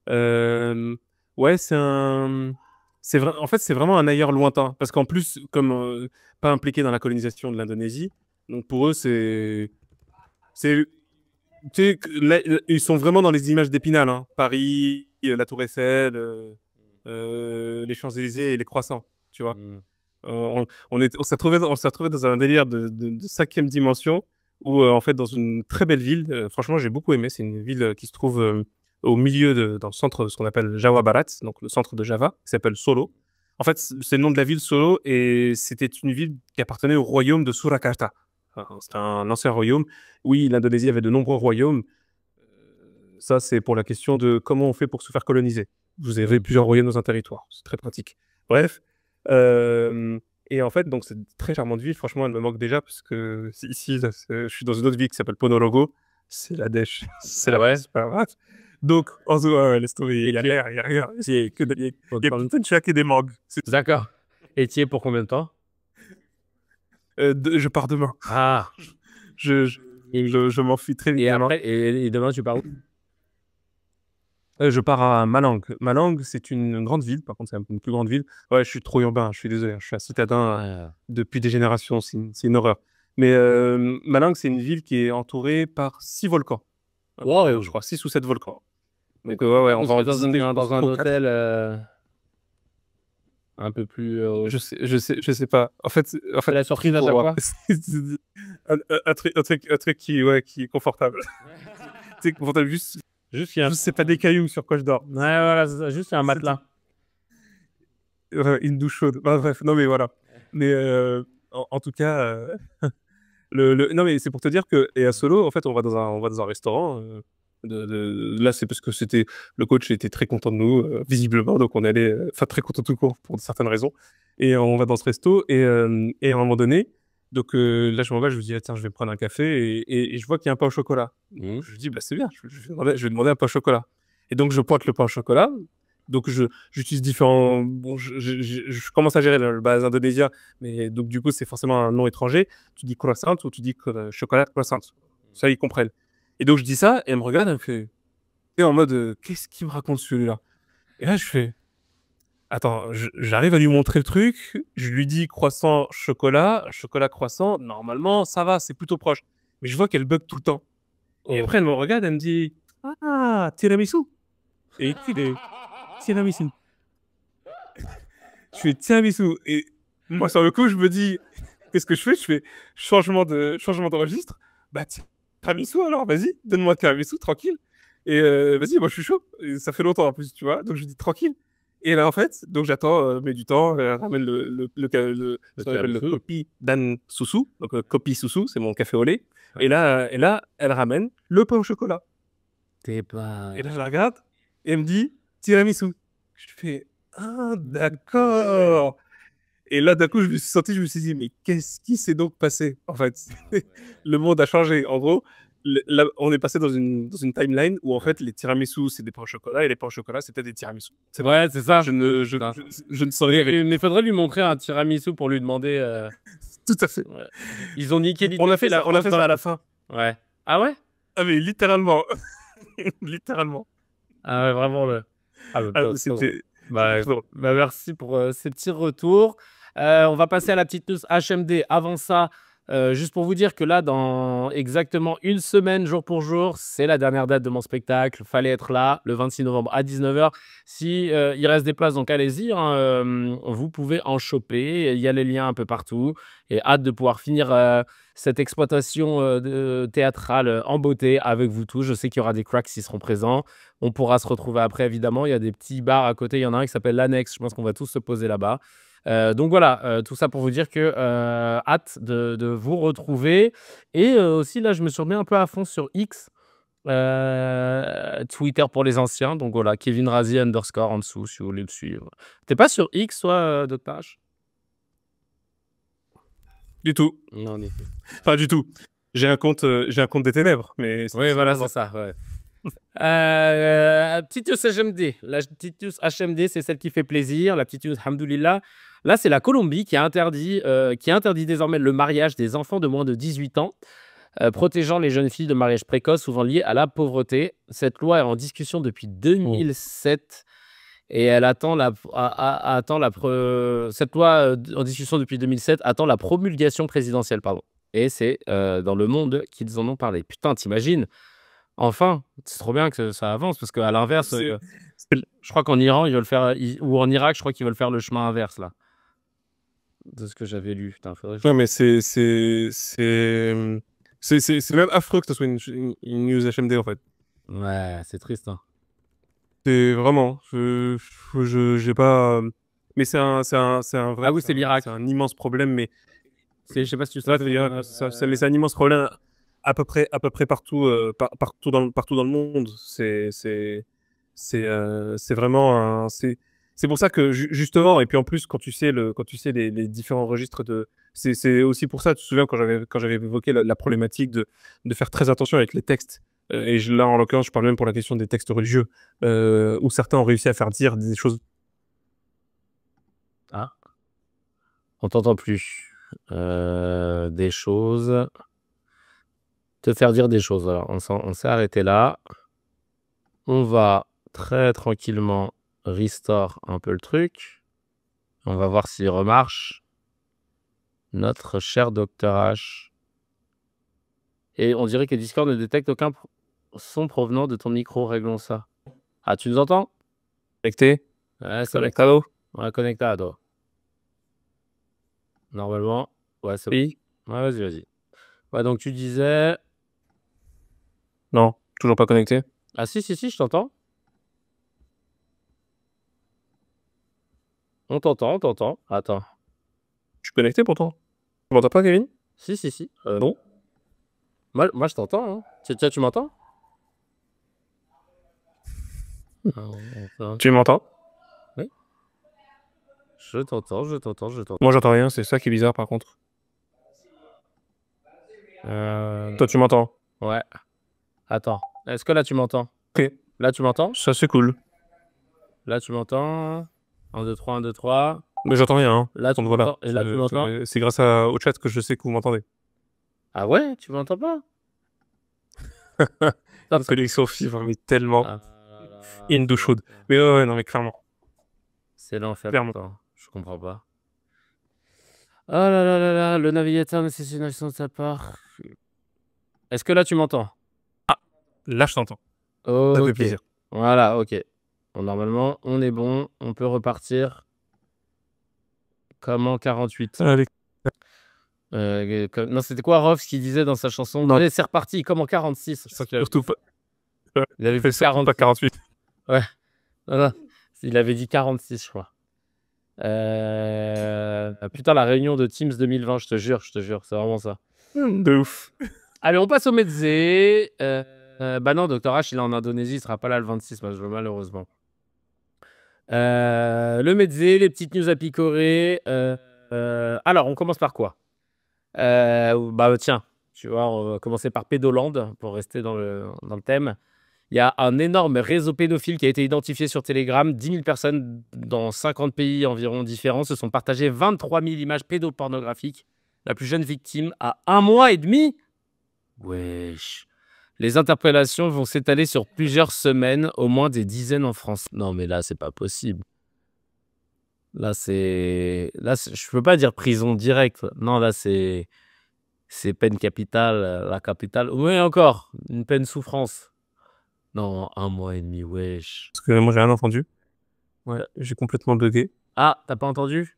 Euh, ouais, c'est vrai. En fait, c'est vraiment un ailleurs lointain. Parce qu'en plus, comme pas impliqué dans la colonisation de l'Indonésie, donc pour eux, c'est, tu sais, là, ils sont vraiment dans les images d'Épinal, hein. Paris, la Tour Eiffel, les Champs-Élysées et les croissants, tu vois. Mmh. On s'est retrouvé dans un délire de cinquième dimension où, en fait, dans une très belle ville, franchement, j'ai beaucoup aimé. C'est une ville qui se trouve au milieu dans le centre de ce qu'on appelle Jawa Barat, donc le centre de Java, qui s'appelle Solo. En fait, c'est le nom de la ville Solo et c'était une ville qui appartenait au royaume de Surakarta. Enfin, c'était un ancien royaume. Oui, l'Indonésie avait de nombreux royaumes. Ça, c'est pour la question de comment on fait pour se faire coloniser. Vous avez plusieurs royaumes dans un territoire. C'est très pratique. Bref. Euh, et en fait, donc, c'est une très charmante ville. Franchement, elle me manque déjà parce que ici, là, je suis dans une autre ville qui s'appelle Ponorogo. C'est la dèche. C'est Ah ouais? c'est pas grave. Donc, en soi, ouais, laisse tomber. Il y a l'air, il y a rien. Il y a peut-être et des mangues. D'accord. Et tu y es pour combien de temps? Je pars demain. Ah! Je, je, Je m'enfuis très Et vite. après, et demain, tu pars où? Je pars à Malang. Malang, c'est une grande ville. Par contre, c'est une plus grande ville. Ouais, je suis trop urbain. Je suis désolé. Je suis un citadin depuis des générations. C'est une horreur. Mais Malang, c'est une ville qui est entourée par 6 volcans. Wow. Je crois 6 ou 7 volcans. Donc, ouais, on va en visiter, je pense, dans un 3 ou 4. hôtel un peu plus. Je sais pas. En fait, C'est la surprise à chaque fois. Un truc qui est confortable. Tu sais, confortable, juste, Il y a c'est pas des cailloux sur quoi je dors. Ouais, voilà, c'est ça. Juste, il y a un matelas. Une douche chaude. Bah, bref, non, mais voilà. Mais en tout cas, non, mais c'est pour te dire que, et à Solo, en fait, on va dans un restaurant. Là, c'est parce que le coach était très content de nous, visiblement, donc on est allé, enfin, très content tout court pour certaines raisons. Et on va dans ce resto, et à un moment donné, donc là, je m'en vais, je me dis, ah, tiens, je vais prendre un café, et je vois qu'il y a un pain au chocolat. Mhm. Je dis, bah, c'est bien, je vais demander un pain au chocolat. Et donc, je pointe le pain au chocolat. Donc, j'utilise différents. Bon, je commence à gérer le base indonésien, mais donc, du coup, c'est forcément un nom étranger. Tu dis croissant ou tu dis chocolat croissant. Ça, ils comprennent. Et donc, je dis ça, et elle me regarde, elle me fait. Et en mode, qu'est-ce qu'il me raconte celui-là? Et là, je fais. Attends, j'arrive à lui montrer le truc, je lui dis croissant, chocolat, croissant, normalement, ça va, c'est plutôt proche. Mais je vois qu'elle bug tout le temps. Et après, elle me regarde, elle me dit, ah, tiramisu. Et puis, tiramisu. Je fais tiramisu. Et moi, sur le coup, je me dis, qu'est-ce que je fais? Je fais changement d'enregistre. Bah, tiramisu alors, vas-y, donne-moi tiramisu, tranquille. Et vas-y, moi, je suis chaud. Et ça fait longtemps en plus, tu vois. Donc, je dis tranquille. Et là, en fait, donc j'attends, mais du temps, elle ramène ça s'appelle le tiramisu. kopi dan susu. Donc, kopi susu, c'est mon café au lait. Et là, elle ramène le pain au chocolat. T'es pas. Et là, je la regarde, et elle me dit tiramisu. Je fais, ah, d'accord. Et là, d'un coup, je me suis dit, mais qu'est-ce qui s'est donc passé, en fait? Le monde a changé. En gros, là, on est passé dans une timeline où, en fait, les tiramisu, c'est des pains au chocolat, et les pains au chocolat, c'était des tiramisu. C'est bon. Ouais, c'est ça. Je ne saurais rien. Mais faudrait lui montrer un tiramisu pour lui demander. Tout à fait. Ouais. Ils ont niqué l'idée. On a fait ça à la fin. Ouais. Ah ouais? Ah, mais littéralement. Littéralement. Ah ouais, vraiment le. Ah, bah, C'était bah, trop drôle. merci pour ces petits retours. On va passer à la petite news HMD. Avant ça, juste pour vous dire que là, dans exactement une semaine, jour pour jour, c'est la dernière date de mon spectacle. Fallait être là, le 26 novembre à 19h. Si il reste des places, donc allez-y, hein, vous pouvez en choper. Il y a les liens un peu partout. Et hâte de pouvoir finir cette exploitation théâtrale en beauté avec vous tous. Je sais qu'il y aura des cracks qui seront présents. On pourra se retrouver après, évidemment. Il y a des petits bars à côté. Il y en a un qui s'appelle l'Annexe. Je pense qu'on va tous se poser là-bas. Donc voilà, tout ça pour vous dire que hâte de vous retrouver. Et aussi, là, je me suis remis un peu à fond sur X, Twitter pour les anciens. Donc voilà, Kevin Razi _ en dessous, si vous voulez le suivre. T'es pas sur X, toi, Dr. H? Du tout. Non, en effet. Enfin, du tout. J'ai un compte des ténèbres, mais. Oui, voilà, c'est ça. Ouais. Petite news HMD. La petite news HMD, c'est celle qui fait plaisir. La petite news, alhamdoulilah. Là, c'est la Colombie qui interdit désormais le mariage des enfants de moins de 18 ans, protégeant les jeunes filles de mariage précoce, souvent liés à la pauvreté. Cette loi est en discussion depuis 2007 et elle attend cette loi en discussion depuis 2007 attend la promulgation présidentielle, pardon. Et c'est dans Le Monde qu'ils en ont parlé. Putain, t'imagines? Enfin, c'est trop bien que ça avance parce qu'à l'inverse, je crois qu'en Iran, ils veulent faire, ou en Irak, je crois qu'ils veulent faire le chemin inverse là. De ce que j'avais lu. Putain, Ouais, mais c'est même affreux que ce soit une news HMD, en fait. Ouais, c'est triste. Hein. C'est vraiment. J'ai pas. Mais c'est un vrai. Ah oui, c'est l'Irak. C'est un immense problème, mais. Je sais pas si tu sais. Mais c'est un immense problème à peu près partout, partout dans le monde. C'est vraiment c'est pour ça que justement, et puis en plus, quand tu sais les différents registres c'est aussi pour ça, tu te souviens quand j'avais évoqué la problématique de faire très attention avec les textes. Là, en l'occurrence, je parle même pour la question des textes religieux, où certains ont réussi à faire dire des choses. Ah, on t'entend plus. Des choses. te faire dire des choses. Alors, on s'est arrêté là. On va très tranquillement restore un peu le truc. On va voir s'il remarche. Notre cher Docteur H. Et on dirait que Discord ne détecte aucun son provenant de ton micro. Réglons ça. Ah, tu nous entends? Connecté? Ouais, c'est bon. Conectado? Ouais, connectado. Normalement. Ouais, c'est bon. Oui? Ouais, vas-y. Ouais, donc tu disais... Non, toujours pas connecté. Ah si, je t'entends. On t'entend. Attends. Je suis connecté pourtant. Tu m'entends pas, Kevin? Si. Non. Moi, je t'entends. Hein. Tu m'entends? Tu m'entends? Oui. Je t'entends. Moi, j'entends rien, c'est ça qui est bizarre par contre. Toi, tu m'entends? Ouais. Attends. Est-ce que là, tu m'entends? Ok. Là, tu m'entends? Ça, c'est cool. Là, tu m'entends? 1, 2, 3, 1, 2, 3. Mais j'entends rien. Hein. Là, tu Donc voilà. m'entends? Et là, tu m'entends? C'est grâce au chat que je sais que vous m'entendez. Ah ouais? Tu m'entends pas? La connexion fibre, mais tellement. Ah, In d'eau chaude. Mais ouais, non, mais clairement. c'est l'enfer. Clairement. Attends, je comprends pas. Oh là, le navigateur nécessite une action de sa part. Est-ce que là, tu m'entends? Là, je t'entends. Ok. Ça fait plaisir. Voilà, ok. Bon, normalement, on est bon. On peut repartir. Comme en 48. Allez. Non, c'était quoi Rof qui disait dans sa chanson? Non, c'est reparti, comme en 46. Surtout pas. Il avait fait Pas 48. Ouais. Non. Il avait dit 46, je crois. Putain, la réunion de Teams 2020, je te jure, c'est vraiment ça. De ouf. Allez, on passe au Metzé. Bah non, Dr H, il est en Indonésie, il sera pas là le 26, malheureusement. Le Metzé, les petites news à picorer. Alors, on commence par quoi? Bah tiens, tu vois, on va commencer par Pédoland, pour rester dans le thème. Il y a un énorme réseau pédophile qui a été identifié sur Telegram. 10 000 personnes dans 50 pays environ différents se sont partagées 23 000 images pédopornographiques. La plus jeune victime a 1 mois et demi. Wesh. Les interpellations vont s'étaler sur plusieurs semaines, au moins des dizaines en France. Non, mais là, c'est pas possible. Là, je peux pas dire prison directe. Non, là, c'est peine capitale, la capitale. Oui, encore, une peine souffrance. Non, 1 mois et demi, wesh. Parce que moi, j'ai rien entendu. Ouais, j'ai complètement bugué. Ah, t'as pas entendu?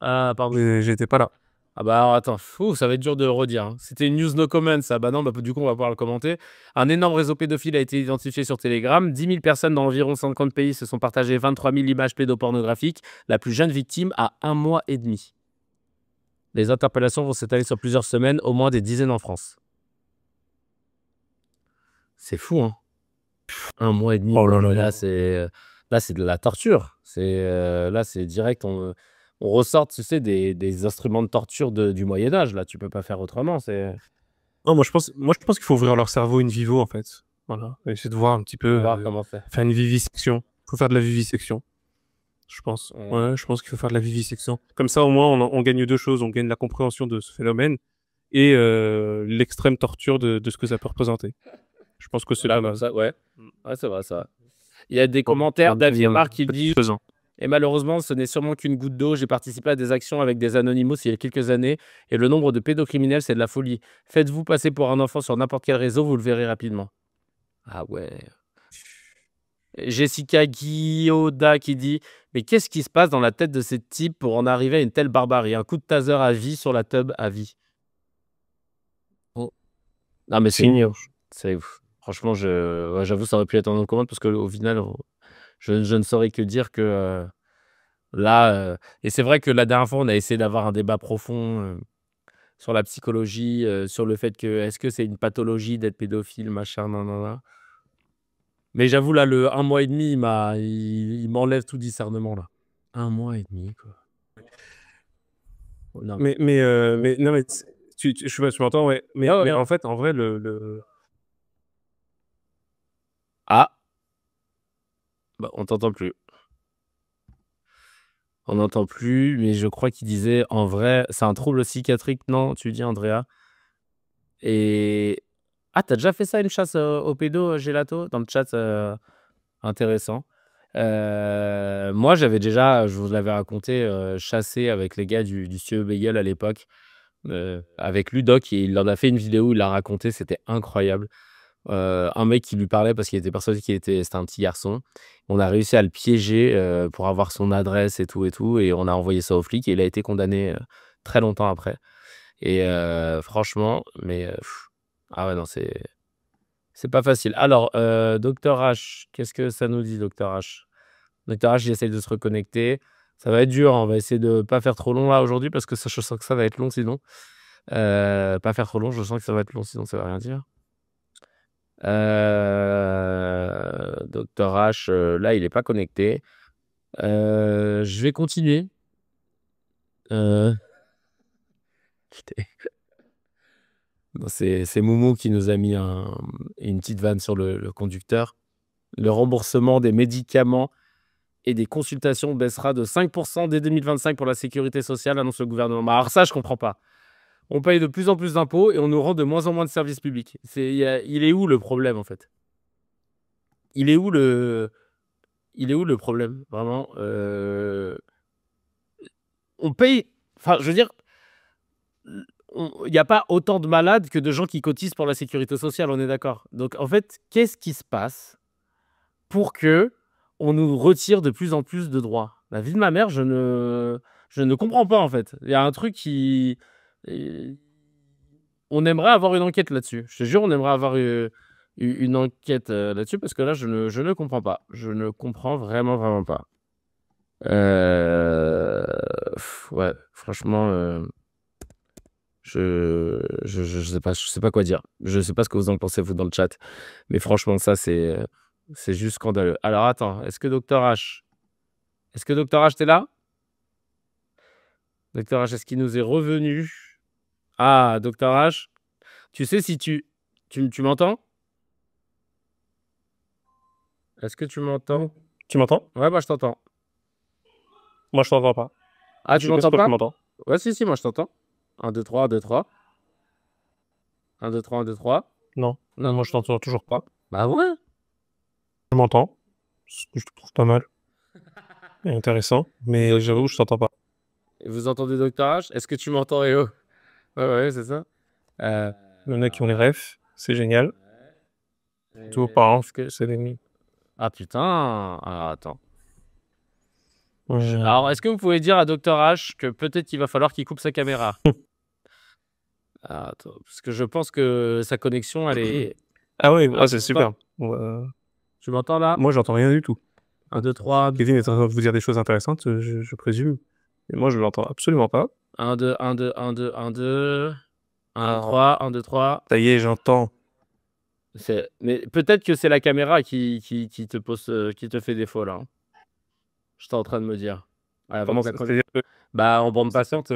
Ah, pardon. J'étais pas là. Ah bah alors attends, ça va être dur de le redire. Hein. C'était une news no comment, ça. Bah non, du coup, on va pouvoir le commenter. Un énorme réseau pédophile a été identifié sur Telegram. 10 000 personnes dans environ 50 pays se sont partagées 23 000 images pédopornographiques. La plus jeune victime a 1 mois et demi. Les interpellations vont s'étaler sur plusieurs semaines, au moins des dizaines en France. C'est fou, hein? 1 mois et demi. Oh là là. Là, c'est de la torture. Là, c'est direct. On ressort, tu sais, des instruments de torture du Moyen-Âge. Là, tu peux pas faire autrement. Non, moi, je pense qu'il faut ouvrir leur cerveau in vivo, en fait. Voilà. Et essayer de voir un petit peu. Voir comment faire. Faire une vivisection. Il faut faire de la vivisection. Je pense. Ouais. Ouais, je pense qu'il faut faire de la vivisection. Comme ça, au moins, on gagne 2 choses. On gagne la compréhension de ce phénomène et l'extrême torture de ce que ça peut représenter. Je pense que c'est Là, pas mal. ça, ouais, c'est vrai, ça. Il y a des commentaires d'Aviemar qui dit « Et malheureusement, ce n'est sûrement qu'une goutte d'eau. J'ai participé à des actions avec des Anonymous il y a quelques années et le nombre de pédocriminels, c'est de la folie. Faites-vous passer pour un enfant sur n'importe quel réseau, vous le verrez rapidement. » Ah ouais. Jessica Guyoda qui dit « Mais qu'est-ce qui se passe dans la tête de ces types pour en arriver à une telle barbarie? Un coup de taser à vie sur la tub à vie. » Oh. Non mais c'est ouf. Franchement, j'avoue, ça aurait pu être en commande parce qu'au final, je ne saurais que dire que là... et c'est vrai que la dernière fois, on a essayé d'avoir un débat profond sur la psychologie, sur le fait que est-ce que c'est une pathologie d'être pédophile, machin, nan. Mais j'avoue, là, le 1 mois et demi, il m'enlève tout discernement, là. 1 mois et demi, quoi. Non. Mais non, mais je m'entends, ouais. Mais en fait, en vrai, Ah. Bah, on t'entend plus. On n'entend plus, mais je crois qu'il disait, en vrai, c'est un trouble psychiatrique, non? Tu dis, Andrea? Et ah, t'as déjà fait ça, une chasse au pédo, Gelato, dans le chat? Intéressant. Moi, j'avais déjà, je vous l'avais raconté, chassé avec les gars du Studio Bagel à l'époque, avec Ludoc, et il en a fait une vidéo où il l'a raconté, c'était incroyable. Un mec qui lui parlait parce qu'il était persuadé c'était un petit garçon. On a réussi à le piéger, pour avoir son adresse et tout, et on a envoyé ça aux flics et il a été condamné, très longtemps après. Et franchement, mais ah ouais, non, c'est pas facile. Alors, Docteur H, qu'est-ce que ça nous dit, Docteur H? Docteur H, il essaye de se reconnecter. Ça va être dur, hein, on va essayer de pas faire trop long là aujourd'hui parce que ça, je sens que ça va être long sinon. Pas faire trop long, je sens que ça va être long sinon ça va rien dire. Docteur H, là, il est pas connecté. Je vais continuer. Putain. Non, c'est Moumou qui nous a mis une petite vanne sur le conducteur. Le remboursement des médicaments et des consultations baissera de 5% dès 2025 pour la sécurité sociale, annonce le gouvernement. Bah, alors ça, je comprends pas. On paye de plus en plus d'impôts et on nous rend de moins en moins de services publics. Il est où le problème, en fait? Il est où le problème, vraiment? On paye... Enfin, je veux dire, il n'y a pas autant de malades que de gens qui cotisent pour la sécurité sociale, on est d'accord. Donc, en fait, qu'est-ce qui se passe pour que on nous retire de plus en plus de droits? La vie de ma mère, je ne comprends pas, en fait. Il y a un truc qui... On aimerait avoir une enquête là-dessus. Je te jure, on aimerait avoir une enquête là-dessus parce que là, je ne comprends pas. Je ne comprends vraiment, vraiment pas. Ouais, franchement, je sais pas quoi dire. Je sais pas ce que vous en pensez, vous, dans le chat. Mais franchement, ça, c'est juste scandaleux. Alors, attends, est-ce que Docteur H, t'es là? Docteur H, est-ce qu'il nous est revenu? Ah, Docteur H, tu sais si tu m'entends? Est-ce que tu m'entends? Tu m'entends? Ouais, bah, je t'entends. Moi, je t'entends pas. Ah, Je tu sais pas si m'entends toi, pas? tu m'entends. Ouais, si, moi, je t'entends. 1, 2, 3, 1, 2, 3. 1, 2, 3, 1, 2, 3. Non, Non. moi, je t'entends toujours pas. Bah ouais. Je m'entends, ce que je trouve pas mal et intéressant, mais j'avoue, je t'entends pas. Et vous entendez Docteur H? Est-ce que tu m'entends, Réo? Ouais, c'est ça. Il y en a qui ont les refs, c'est génial. Tous vos parents, c'est des... Ah putain. Alors, attends. Ouais. Alors, est-ce que vous pouvez dire à Docteur H que peut-être il va falloir qu'il coupe sa caméra? Ah, attends, parce que je pense que sa connexion, elle est... Ah oui, Ah, c'est tu super. Tu m'entends là? Moi, j'entends rien du tout. 1, 2, 3. Kevin est en train de vous dire des choses intéressantes, je présume. Et moi, je l'entends absolument pas. 1, 2, 1, 2, 1, 2, 1, 2. 1, 2, 3, 1, 2, 3. Ça y est, j'entends. Mais peut-être que c'est la caméra qui te pose, qui te fait défaut là. J'étais en train de me dire. Comment ça, c'est-à-dire que... Bah, en bande passante.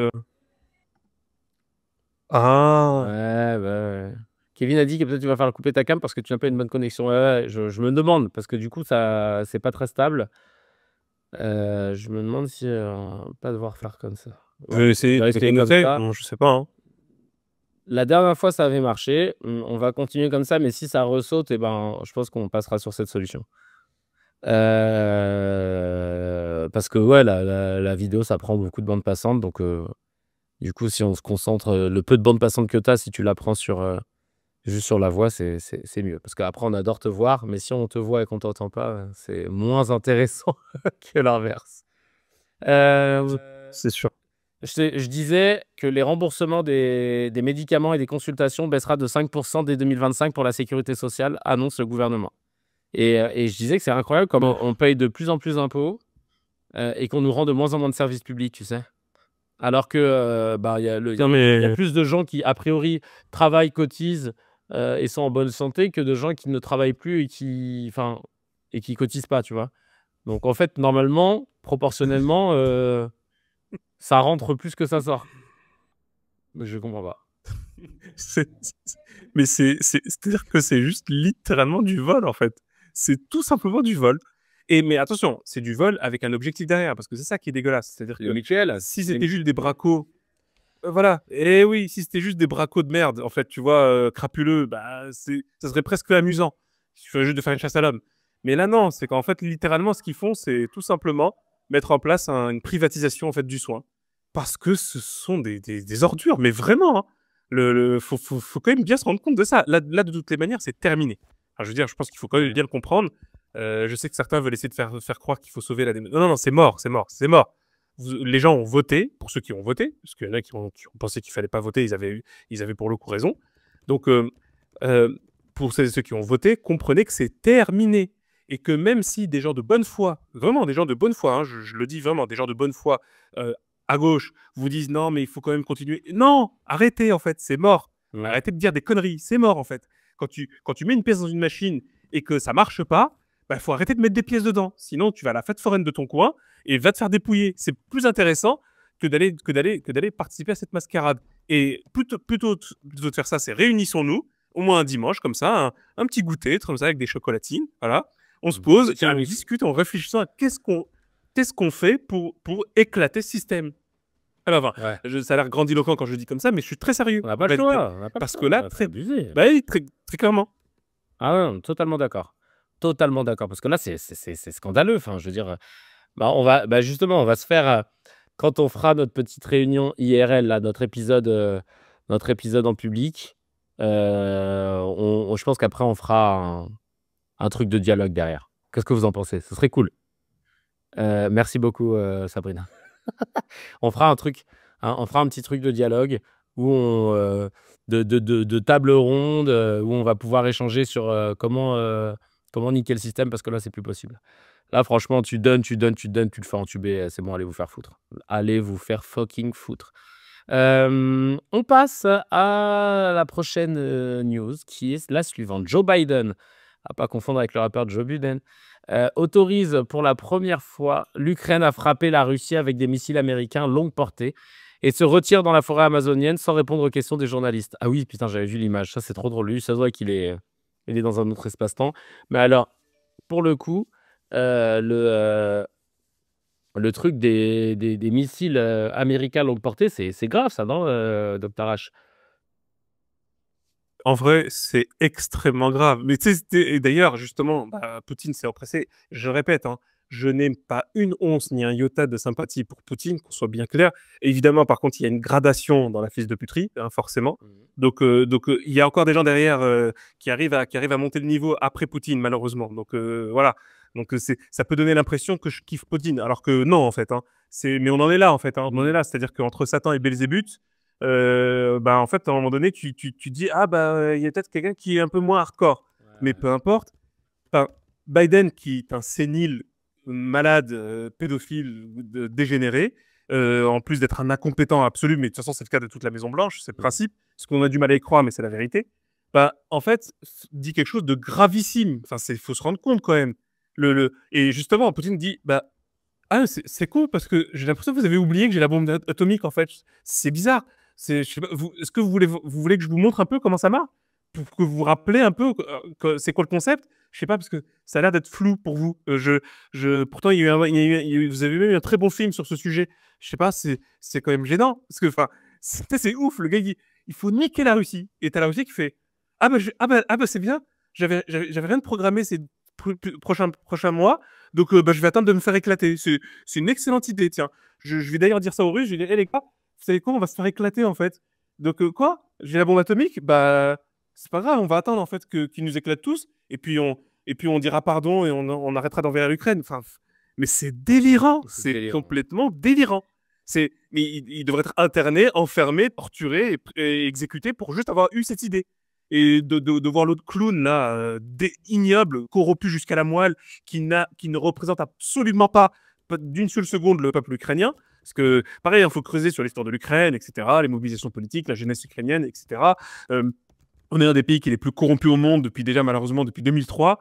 Ah, Ouais. Kevin a dit que peut-être tu vas falloir couper ta cam parce que tu n'as pas une bonne connexion. Ouais, je me demande parce que du coup, ça, c'est pas très stable. Je me demande si pas devoir faire comme ça. je vais essayer de rester comme noter. ça. Non, je sais pas. Hein. La dernière fois, ça avait marché. On va continuer comme ça, mais si ça ressaute, eh ben, je pense qu'on passera sur cette solution. Parce que ouais, la vidéo, ça prend beaucoup de bandes passantes. Donc, du coup, si on se concentre, le peu de bandes passantes que tu as, si tu la prends juste sur la voix, c'est mieux. Parce qu'après, on adore te voir, mais si on te voit et qu'on t'entend pas, c'est moins intéressant que l'inverse. C'est sûr. Je disais que les remboursements des médicaments et des consultations baissera de 5% dès 2025 pour la sécurité sociale, annonce le gouvernement. Et je disais que c'est incroyable comment on paye de plus en plus d'impôts et qu'on nous rend de moins en moins de services publics, tu sais. Alors que il y a plus de gens qui, a priori, travaillent, cotisent et sont en bonne santé que de gens qui ne travaillent plus et qui cotisent pas, tu vois. Donc, en fait, normalement, proportionnellement, ça rentre plus que ça sort. Mais je comprends pas. Mais c'est-à-dire que c'est juste littéralement du vol, en fait. C'est tout simplement du vol. Mais attention, c'est du vol avec un objectif derrière, parce que c'est ça qui est dégueulasse. C'est-à-dire que mutuel, si c'était juste des bracos Voilà. Et oui, si c'était juste des bracos de merde, en fait, tu vois, crapuleux, bah, ça serait presque amusant. Il suffirait juste de faire une chasse à l'homme. Mais là, non, c'est qu'en fait, littéralement, ce qu'ils font, c'est tout simplement mettre en place une privatisation, en fait, du soin. Parce que ce sont des ordures, mais vraiment, hein. Faut quand même bien se rendre compte de ça. Là, de toutes les manières, c'est terminé. Enfin, je veux dire, je pense qu'il faut quand même Ouais. bien le comprendre. Je sais que certains veulent essayer de faire croire qu'il faut sauver la démocratie. Non, non, non, c'est mort, c'est mort, c'est mort. Les gens ont voté, pour ceux qui ont voté, parce qu'il y en a qui ont pensé qu'il fallait pas voter, ils avaient pour le coup raison. Donc, euh, pour ceux qui ont voté, comprenez que c'est terminé. Et que même si des gens de bonne foi, vraiment des gens de bonne foi, hein, je le dis vraiment, des gens de bonne foi euh, à gauche vous disent non, mais il faut quand même continuer. Non, arrêtez en fait, c'est mort. Ouais. Arrêtez de dire des conneries, c'est mort en fait. Quand tu mets une pièce dans une machine et que ça marche pas, bah, faut arrêter de mettre des pièces dedans. Sinon, tu vas à la fête foraine de ton coin et va te faire dépouiller. C'est plus intéressant que d'aller participer à cette mascarade. Et plutôt de faire ça, c'est réunissons-nous, au moins un dimanche, comme ça, un petit goûter, comme ça, avec des chocolatines. Voilà. On se pose, Tiens, on discute en réfléchissant à qu'est-ce qu'on fait pour éclater ce système. Alors, enfin, ouais. ça a l'air grandiloquent quand je dis comme ça, mais je suis très sérieux, On n'a en pas le réalité. choix, on n'a pas le Parce que choix. là, C'est abusé. bah oui, très, très clairement. Ah ouais, non, totalement d'accord. Totalement d'accord. Parce que là, c'est scandaleux. Enfin, je veux dire, bah, justement, on va se faire, quand on fera notre petite réunion IRL, là, notre épisode en public, je pense qu'après, on fera un truc de dialogue derrière. Qu'est-ce que vous en pensez? Ce serait cool. Merci beaucoup, Sabrina. On fera un truc, hein, on fera un petit truc de dialogue où de table ronde, où on va pouvoir échanger sur, comment niquer le système parce que là, c'est plus possible. Là, franchement, tu donnes, tu donnes, tu donnes, tu te fais entuber, c'est bon, allez vous faire foutre. Allez vous faire fucking foutre. On passe à la prochaine, news qui est la suivante. Joe Biden, à pas confondre avec le rappeur Joe Budden, autorise pour la première fois l'Ukraine à frapper la Russie avec des missiles américains longue portée et se retire dans la forêt amazonienne sans répondre aux questions des journalistes. Ah oui, putain, j'avais vu l'image, ça c'est trop drôle. Lui, ça se voit qu'il est dans un autre espace-temps. Mais alors, pour le coup, le truc des missiles, américains longue portée, c'est grave ça, non, Docteur H? En vrai, c'est extrêmement grave. Mais tu sais, et d'ailleurs, justement, bah, Poutine s'est empressé. Je répète, hein, je n'ai pas une once ni un iota de sympathie pour Poutine, qu'on soit bien clair. Évidemment, par contre, il y a une gradation dans la fils de puterie, hein, forcément. Mmh. Donc, il y a encore des gens derrière qui arrivent à monter le niveau après Poutine, malheureusement. Donc, voilà. Donc, ça peut donner l'impression que je kiffe Poutine, alors que non, en fait. Hein. Mais on en est là, en fait. Hein. On en est là. C'est-à-dire qu'entre Satan et Belzébuth, bah, en fait, à un moment donné, tu dis, ah, bah, il y a peut-être quelqu'un qui est un peu moins hardcore. Mais Ouais. peu importe. Enfin, Biden, qui est un sénile, malade, pédophile, dégénéré, en plus d'être un incompétent absolu, mais de toute façon, c'est le cas de toute la Maison-Blanche, c'est le Mmh. principe, ce qu'on a du mal à y croire, mais c'est la vérité, bah, en fait, dit quelque chose de gravissime. Enfin, il faut se rendre compte quand même. Et justement, Poutine dit, bah, ah, c'est cool parce que j'ai l'impression que vous avez oublié que j'ai la bombe atomique en fait. C'est bizarre. Je sais pas, est-ce que vous voulez que je vous montre un peu comment ça marche pour que vous vous rappelez un peu c'est quoi le concept? Je sais pas parce que ça a l'air d'être flou pour vous. Pourtant il y a eu vous avez même eu un très bon film sur ce sujet. Je sais pas, c'est quand même gênant parce que enfin c'est ouf. Le gars il faut niquer la Russie et t'as la Russie qui fait ah bah c'est bien. J'avais rien de programmé ces prochains mois. Donc, bah, je vais attendre de me faire éclater. C'est une excellente idée, tiens. Je vais d'ailleurs dire ça aux Russes. Je vais dire, hé les gars, vous savez quoi, on va se faire éclater en fait. Donc, quoi? J'ai la bombe atomique? Bah, c'est pas grave, on va attendre en fait qu'ils nous éclatent tous. Et puis on dira pardon et on arrêtera d'envers l'Ukraine. Enfin, mais c'est délirant. C'est C'est délirant. complètement délirant. Mais il devrait être interné, enfermé, torturé et exécuté pour juste avoir eu cette idée. Et de voir l'autre clown là, ignoble, corrompu jusqu'à la moelle, qui ne représente absolument pas d'une seule seconde le peuple ukrainien. Parce que, pareil, il faut creuser sur l'histoire de l'Ukraine, etc., les mobilisations politiques, la jeunesse ukrainienne, etc. Euh, on est un des pays qui est les plus corrompus au monde malheureusement, depuis 2003.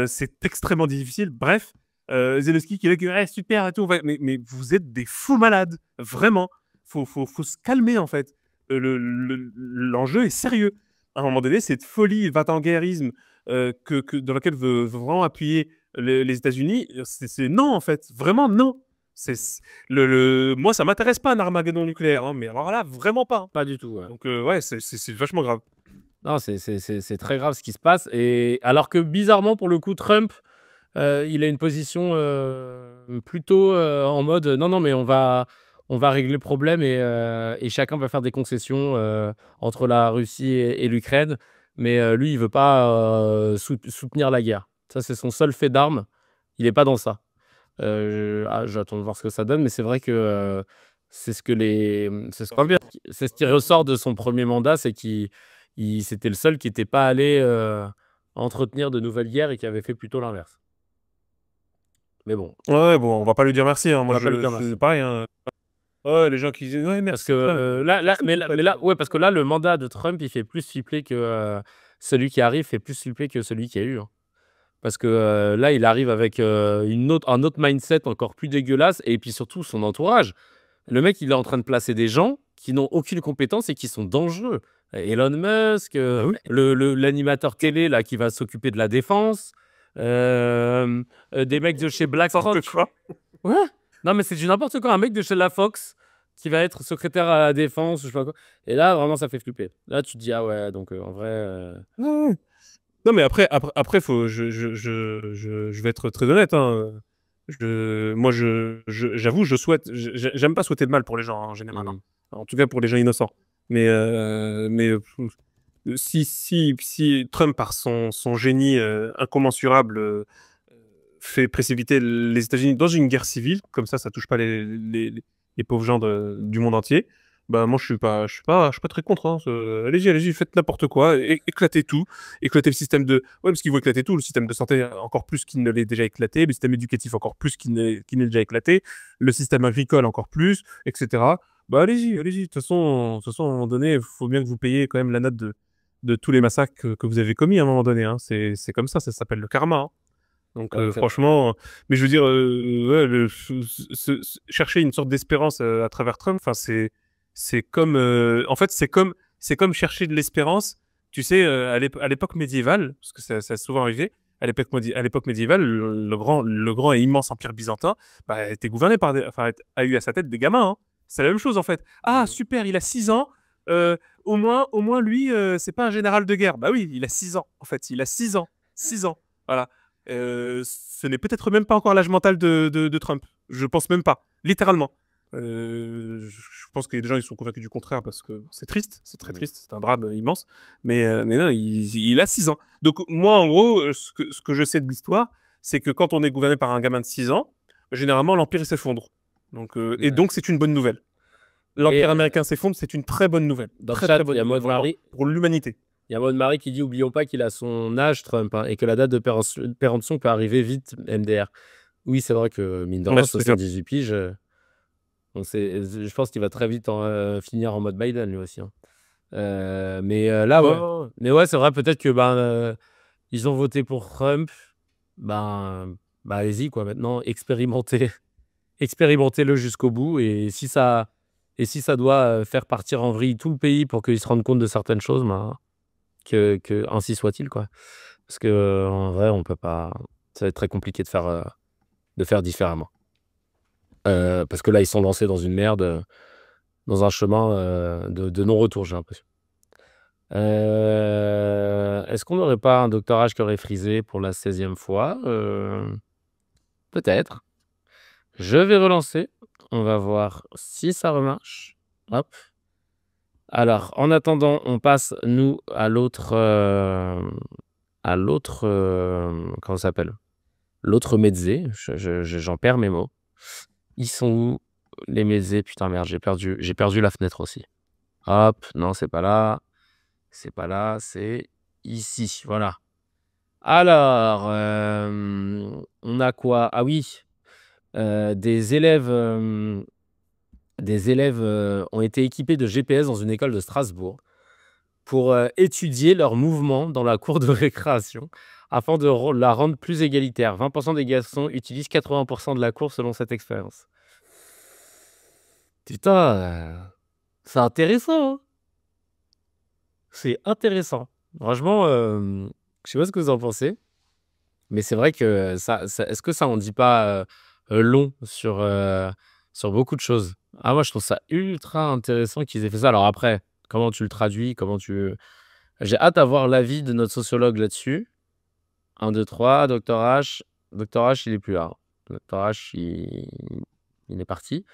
C'est extrêmement difficile. Bref, Zelensky qui est là, ouais, super et tout. Mais vous êtes des fous malades, vraiment. Faut se calmer, en fait. L'enjeu est sérieux. À un moment donné, cette folie va-t-en-guerrisme dans laquelle veut vraiment appuyer les États-Unis, c'est non, en fait. Vraiment, non. Moi, ça m'intéresse pas un Armageddon nucléaire, hein, mais alors là, vraiment pas, hein. Pas du tout, ouais. Donc, ouais, c'est vachement grave. Non, c'est très grave ce qui se passe. Et alors que bizarrement, pour le coup, Trump, il a une position plutôt en mode non, non, mais on va régler le problème et chacun va faire des concessions entre la Russie et l'Ukraine. Mais lui, il veut pas soutenir la guerre. Ça, c'est son seul fait d'armes. Il n'est pas dans ça. J'attends de voir ce que ça donne, mais c'est vrai que c'est ce que c'est ce qui ressort de son premier mandat, c'est c'était le seul qui n'était pas allé entretenir de nouvelles guerres et qui avait fait plutôt l'inverse. Mais bon, Ouais, bon, on va pas lui dire merci, hein. on Moi, va pas lui dire merci. c'est pareil, hein. Ouais, les gens qui disent ouais, Parce merci. que ouais, parce que là, le mandat de Trump, il fait plus flipper que celui qui arrive fait plus flipper que celui qui a eu, hein. Parce que là, il arrive avec un autre mindset encore plus dégueulasse et puis surtout son entourage. Le mec, il est en train de placer des gens qui n'ont aucune compétence et qui sont dangereux. Elon Musk, Ah oui. l'animateur télé là, qui va s'occuper de la défense, des mecs de chez BlackRock. Quoi. Ouais. Non, mais c'est du n'importe quoi. Un mec de chez la Fox qui va être secrétaire à la défense, je sais pas quoi. Et là, vraiment, ça fait flipper. Là, tu te dis, ah ouais, donc en vrai. Ouais. Non, mais après faut, je vais être très honnête, hein. Moi, j'avoue, j'aime pas souhaiter de mal pour les gens, hein, en général, hein. Mhm. En tout cas, pour les gens innocents. Mais si Trump, par son génie incommensurable, fait précipiter les États-Unis dans une guerre civile, comme ça touche pas les pauvres gens du monde entier. Bah moi je suis pas très contre, hein. Allez-y, faites n'importe quoi, éclatez tout, éclatez le système de, ouais, parce qu'ils vont éclater tout, le système de santé encore plus qu'il ne l'est déjà éclaté, le système éducatif encore plus qu'il n'est déjà éclaté, le système agricole encore plus, etc. Bah allez-y. De toute façon, à un moment donné, il faut bien que vous payiez quand même la note de tous les massacres que vous avez commis à un moment donné, hein. C'est comme ça s'appelle le karma, hein. Donc Ouais, franchement, mais je veux dire, ouais, chercher une sorte d'espérance à travers Trump, enfin c'est comme, en fait c'est comme chercher de l'espérance, tu sais, à l'époque médiévale, parce que ça a souvent arrivé. À l'époque médiévale, le grand et immense empire byzantin, bah, était gouverné par enfin, a eu à sa tête des gamins, hein. C'est la même chose en fait. Ah Mhm. super, il a 6 ans. Au moins lui, c'est pas un général de guerre. Bah oui, il a 6 ans en fait. Il a 6 ans. 6 ans. Voilà. Ce n'est peut-être même pas encore l'âge mental de Trump. Je pense même pas. Littéralement. Je pense que les gens ils sont convaincus du contraire parce que c'est triste, c'est très Mhm. triste, c'est un drame immense. Mais non, il a 6 ans. Donc moi, en gros, ce que je sais de l'histoire, c'est que quand on est gouverné par un gamin de 6 ans, généralement l'empire il s'effondre. Donc, et Ouais. donc c'est une bonne nouvelle. Et L'empire américain s'effondre, c'est une très bonne nouvelle. dans le Très très chat, il y bonne a nouvelle Maud Marie. pour l'humanité. Il y a Maud Marie qui dit oublions pas qu'il a son âge, Trump, hein, et que la date de péremption peut arriver vite, MDR. Oui, c'est vrai que mine de Ouais, rien, c'est sûr. 78 piges, je pense qu'il va très vite finir en mode Biden lui aussi, hein. Là, ouais. Oh, Mais ouais, c'est vrai, peut-être que ils ont voté pour Trump. Allez-y, quoi. Maintenant, expérimentez-le jusqu'au bout. Et si ça doit faire partir en vrille tout le pays pour qu'ils se rendent compte de certaines choses, ainsi soit-il, quoi. Parce que en vrai, on peut pas. Ça va être très compliqué de faire différemment. Parce que là, ils sont lancés dans une merde, dans un chemin de non-retour, j'ai l'impression. Est-ce qu'on n'aurait pas un doctorage qui aurait frisé pour la 16e fois? Peut-être. Je vais relancer. On va voir si ça remarche. Hop. Alors, en attendant, on passe, nous, à l'autre... comment ça s'appelle? L'autre mezzé. J'en perds mes mots. Ils sont où, les mezzés? Putain, merde, j'ai perdu la fenêtre aussi. Hop, non, c'est pas là. C'est pas là, c'est ici, voilà. Alors, on a quoi? Ah oui, des élèves ont été équipés de GPS dans une école de Strasbourg pour étudier leurs mouvements dans la cour de récréation afin de la rendre plus égalitaire. 20% des garçons utilisent 80% de la cour selon cette expérience. Putain, c'est intéressant, hein. C'est intéressant. Franchement, je sais pas ce que vous en pensez, mais c'est vrai que est-ce que ça en dit pas long sur beaucoup de choses. Ah, moi, je trouve ça ultra intéressant qu'ils aient fait ça. Alors après, comment tu le traduis? J'ai hâte d'avoir l'avis de notre sociologue là-dessus. 1, 2, 3, Docteur H. Docteur H, il est plus là. Docteur H, il est parti.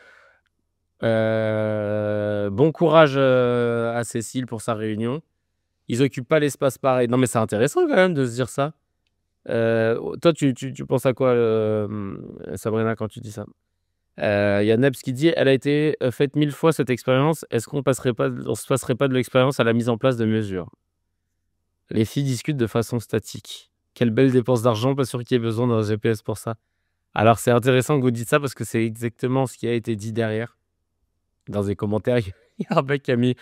Bon courage à Cécile pour sa réunion. Ils occupent pas l'espace pareil. Non, mais c'est intéressant quand même de se dire ça. Toi, tu penses à quoi, Sabrina, quand tu dis ça? Il y a Nebs qui dit: «Elle a été, faite 1000 fois cette expérience. Est-ce qu'on se passerait pas de l'expérience à la mise en place de mesures? Les filles discutent de façon statique. Quelle belle dépense d'argent, pas sûr qu'il y ait besoin d'un GPS pour ça». Alors c'est intéressant que vous dites ça parce que c'est exactement ce qui a été dit derrière. Dans les commentaires, il y a un mec qui a mis: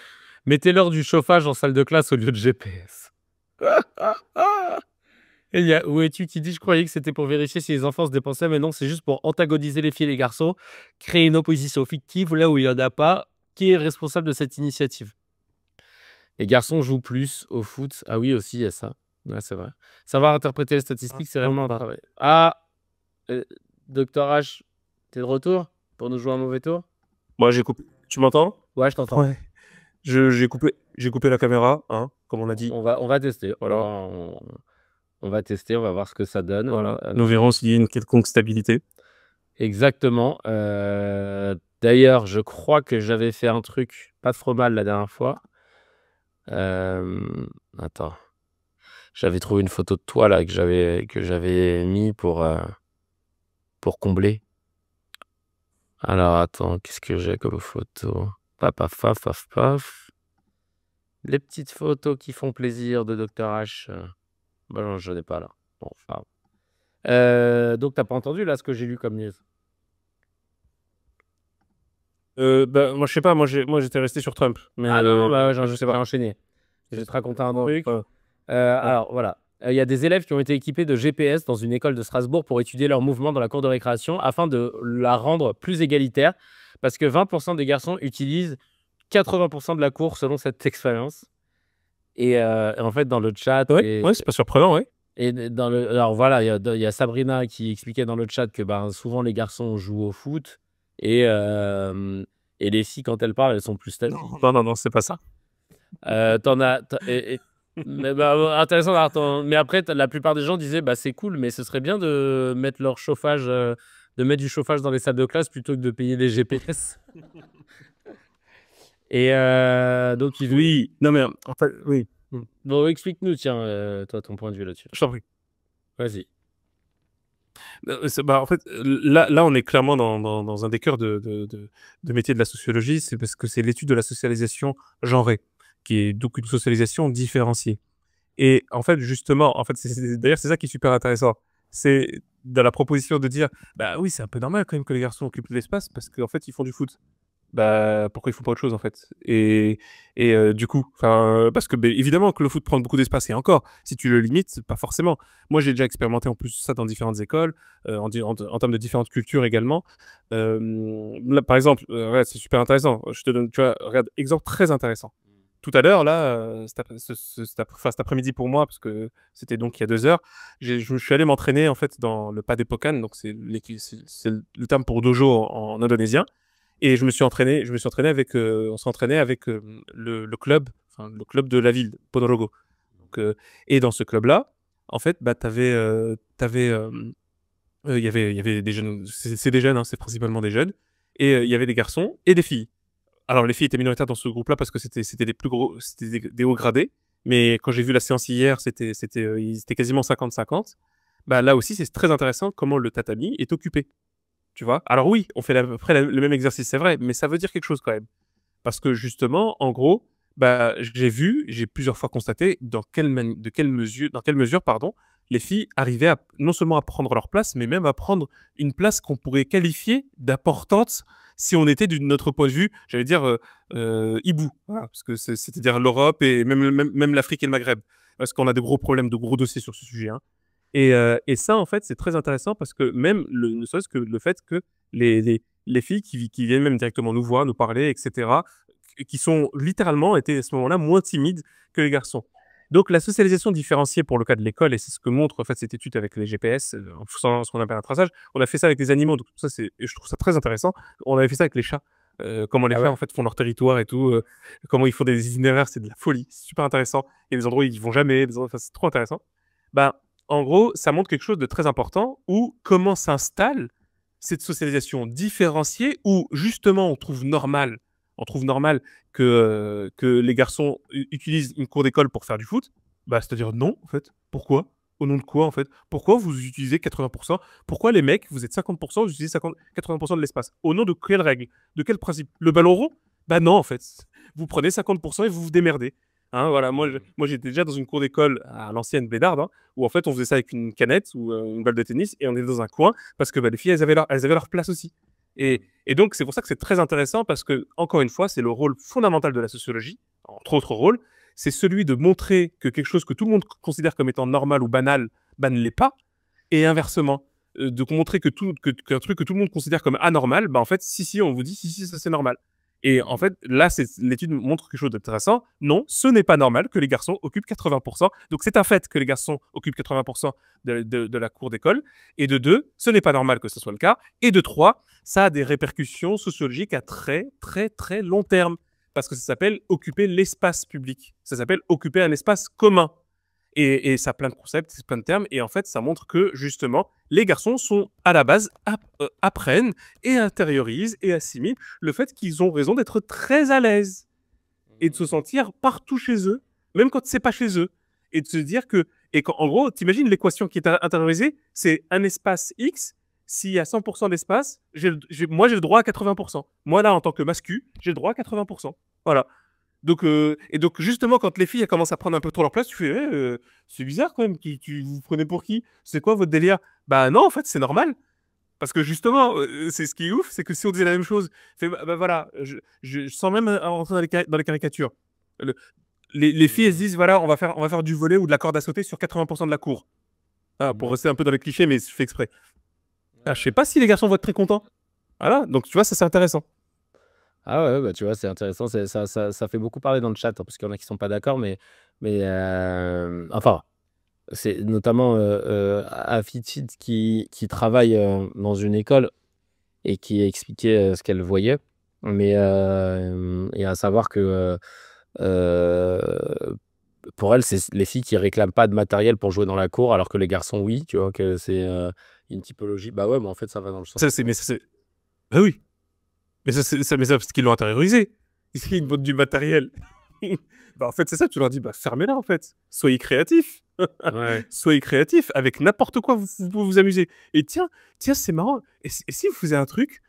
«Mettez-leur du chauffage en salle de classe au lieu de GPS». Et il y a Où es-tu qui dit: «Je croyais que c'était pour vérifier si les enfants se dépensaient, mais non, c'est juste pour antagoniser les filles et les garçons, créer une opposition fictive là où il y en a pas. Qui est responsable de cette initiative?» Les garçons jouent plus au foot. Ah oui, aussi, il y a ça. Ouais, c'est vrai. Savoir interpréter les statistiques, c'est vraiment un travail. Ah, Docteur H, t'es de retour pour nous jouer un mauvais tour? Moi, j'ai coupé. Tu m'entends? Ouais, je t'entends. Ouais. J'ai coupé la caméra, hein, comme on a dit. On va tester. Voilà. On va tester, on va voir ce que ça donne. Voilà. Nous verrons s'il y a une quelconque stabilité. Exactement. D'ailleurs, je crois que j'avais fait un truc pas trop mal la dernière fois. Attends. J'avais trouvé une photo de toi là que j'avais mis pour combler. Alors attends, qu'est-ce que j'ai comme photo? Paf, paf, paf, paf, paf. Les petites photos qui font plaisir de Docteur H. Bah non, je n'ai pas là. Bon, enfin. Donc t'as pas entendu là ce que j'ai lu comme news? Bah, moi, je sais pas, moi, j'étais resté sur Trump. Mais, Ah non, bah ouais, je sais pas. enchaîné. Je vais te raconter un truc. Ouais. Alors voilà, il y a des élèves qui ont été équipés de GPS dans une école de Strasbourg pour étudier leurs mouvements dans la cour de récréation afin de la rendre plus égalitaire. Parce que 20% des garçons utilisent 80% de la cour selon cette expérience. Et en fait, dans le chat, Ouais, c'est pas surprenant, ouais. alors voilà, il y a Sabrina qui expliquait dans le chat que ben, souvent les garçons jouent au foot et les filles, quand elles parlent, elles sont plus statiques. Non, c'est pas ça. Mais bah, intéressant d'avoir mais après, la plupart des gens disaient: «Bah, c'est cool, mais ce serait bien de mettre leur chauffage, de mettre du chauffage dans les salles de classe plutôt que de payer les GPS». Et donc ils Oui, non, mais en fait, oui. Bon, explique-nous, tiens, toi, ton point de vue là-dessus. Je t'en prie. Vas-y. Bah, en fait, là, on est clairement dans un des cœurs de métier de la sociologie, c'est parce que c'est l'étude de la socialisation genrée, qui est donc une socialisation différenciée. Et en fait, justement, en fait, d'ailleurs, c'est ça qui est super intéressant. C'est dans la proposition de dire, bah oui, c'est un peu normal quand même que les garçons occupent l'espace parce qu'en fait, ils font du foot. Bah, pourquoi ils font pas autre chose en fait? Du coup, enfin, parce que évidemment que le foot prend beaucoup d'espace et encore, si tu le limites, pas forcément. Moi, j'ai déjà expérimenté en plus ça dans différentes écoles, en termes de différentes cultures également. Là, par exemple, ouais, c'est super intéressant. Je te donne, tu vois, regarde, exemple très intéressant. Tout à l'heure, là, cet après-midi pour moi, parce que c'était donc il y a 2 heures, je suis allé m'entraîner en fait dans le Padepokan, donc c'est le terme pour dojo en indonésien. Et je me suis entraîné avec, on s'entraînait avec le club, enfin le club de la ville, Ponorogo. Donc, et dans ce club-là, en fait, bah il y avait des jeunes, c'est des jeunes, hein, c'est principalement des jeunes, et il y avait des garçons et des filles. Alors les filles étaient minoritaires dans ce groupe-là parce que c'était des plus gros, c'était des hauts gradés. Mais quand j'ai vu la séance hier, ils étaient quasiment 50-50. Bah là aussi, c'est très intéressant comment le tatami est occupé. Tu vois? Alors oui, on fait à peu près le même exercice, c'est vrai, mais ça veut dire quelque chose quand même. Parce que justement, en gros, bah, j'ai plusieurs fois constaté dans quelle mesure, pardon, les filles arrivaient à, non seulement à prendre leur place, mais même à prendre une place qu'on pourrait qualifier d'importante si on était d'une autre point de vue, j'allais dire, hibou. Voilà, parce que c'est-à-dire l'Europe et même l'Afrique et le Maghreb. Parce qu'on a de gros problèmes, de gros dossiers sur ce sujet, hein. Et ça, en fait, c'est très intéressant parce que même, ne serait-ce que le fait que les filles qui viennent même directement nous voir, nous parler, etc., qui sont littéralement étaient à ce moment-là moins timides que les garçons. Donc la socialisation différenciée pour le cas de l'école, et c'est ce que montre en fait cette étude avec les GPS, en faisant ce qu'on appelle un traçage. On a fait ça avec les animaux, donc ça c'est, et je trouve ça très intéressant. On avait fait ça avec les chats. Comment les Ah chats ouais? en fait font leur territoire et tout, comment ils font des itinéraires, c'est de la folie, c'est super intéressant. Il y a des endroits où ils vont jamais, des endroits, enfin, c'est trop intéressant. Bah, en gros, ça montre quelque chose de très important où comment s'installe cette socialisation différenciée où justement on trouve normal que les garçons utilisent une cour d'école pour faire du foot. Bah, c'est-à-dire non, en fait. Pourquoi? Au nom de quoi, en fait? Pourquoi vous utilisez 80%? Pourquoi les mecs, vous êtes 50%, vous utilisez 80% de l'espace? Au nom de quelle règle? De quel principe? Le ballon rond? Bah non, en fait. Vous prenez 50% et vous vous démerdez. Hein, voilà, moi j'étais déjà dans une cour d'école à l'ancienne Bédarde, hein, où en fait on faisait ça avec une canette ou une balle de tennis et on était dans un coin parce que bah, les filles elles avaient leur place aussi. Et donc c'est pour ça que c'est très intéressant parce que encore une fois c'est le rôle fondamental de la sociologie, entre autres rôles, c'est celui de montrer que quelque chose que tout le monde considère comme étant normal ou banal, bah, ne l'est pas, et inversement, de montrer qu'un truc que tout le monde considère comme anormal, bah en fait si on vous dit si ça c'est normal. Et en fait, là, l'étude montre quelque chose d'intéressant. Non, ce n'est pas normal que les garçons occupent 80%. Donc, c'est un fait que les garçons occupent 80% de la cour d'école. Et de deux, ce n'est pas normal que ce soit le cas. Et de trois, ça a des répercussions sociologiques à très, très, très long terme. Parce que ça s'appelle occuper l'espace public. Ça s'appelle occuper un espace commun. Et ça a plein de concepts, plein de termes. Et en fait, ça montre que, justement, les garçons sont, à la base, apprennent et intériorisent et assimilent le fait qu'ils ont raison d'être très à l'aise et de se sentir partout chez eux, même quand c'est pas chez eux. Et de se dire que, en gros, t'imagines l'équation qui est intériorisée, c'est un espace X. S'il y a 100% d'espace, moi, j'ai le droit à 80%. Moi, là, en tant que mascu, j'ai le droit à 80%. Voilà. Donc, et donc, justement, quand les filles elles commencent à prendre un peu trop leur place, tu fais, c'est bizarre quand même, vous prenez pour qui? C'est quoi votre délire? Bah non, en fait, c'est normal. Parce que justement, c'est ce qui est ouf, c'est que si on disait la même chose, bah voilà, je sens même rentrer dans les caricatures. Le- les filles, elles se disent, voilà, on va faire du volley ou de la corde à sauter sur 80% de la cour. Ah, pour rester un peu dans les clichés, mais je fais exprès. Ah, je sais pas si les garçons vont être très contents. Voilà, donc tu vois, ça c'est intéressant. Ah ouais, bah, tu vois, c'est intéressant, ça fait beaucoup parler dans le chat, hein, parce qu'il y en a qui sont pas d'accord, mais enfin, c'est notamment, Afidchid qui travaille, dans une école et qui expliquait, ce qu'elle voyait. Et à savoir que, pour elle, c'est les filles qui réclament pas de matériel pour jouer dans la cour, alors que les garçons, oui, tu vois? Que c'est, une typologie. Bah ouais, mais en fait, ça va dans le sens. Mais ça, c'est, bah oui. Mais ça, parce qu'ils l'ont intériorisé. Ils vendent du matériel. Bah, en fait, c'est ça, tu leur dis, bah, fermez-la, en fait. Soyez créatifs. Ouais. Soyez créatifs. Avec n'importe quoi, vous pouvez vous amuser. Et tiens, c'est marrant. Et si vous faisiez un truc,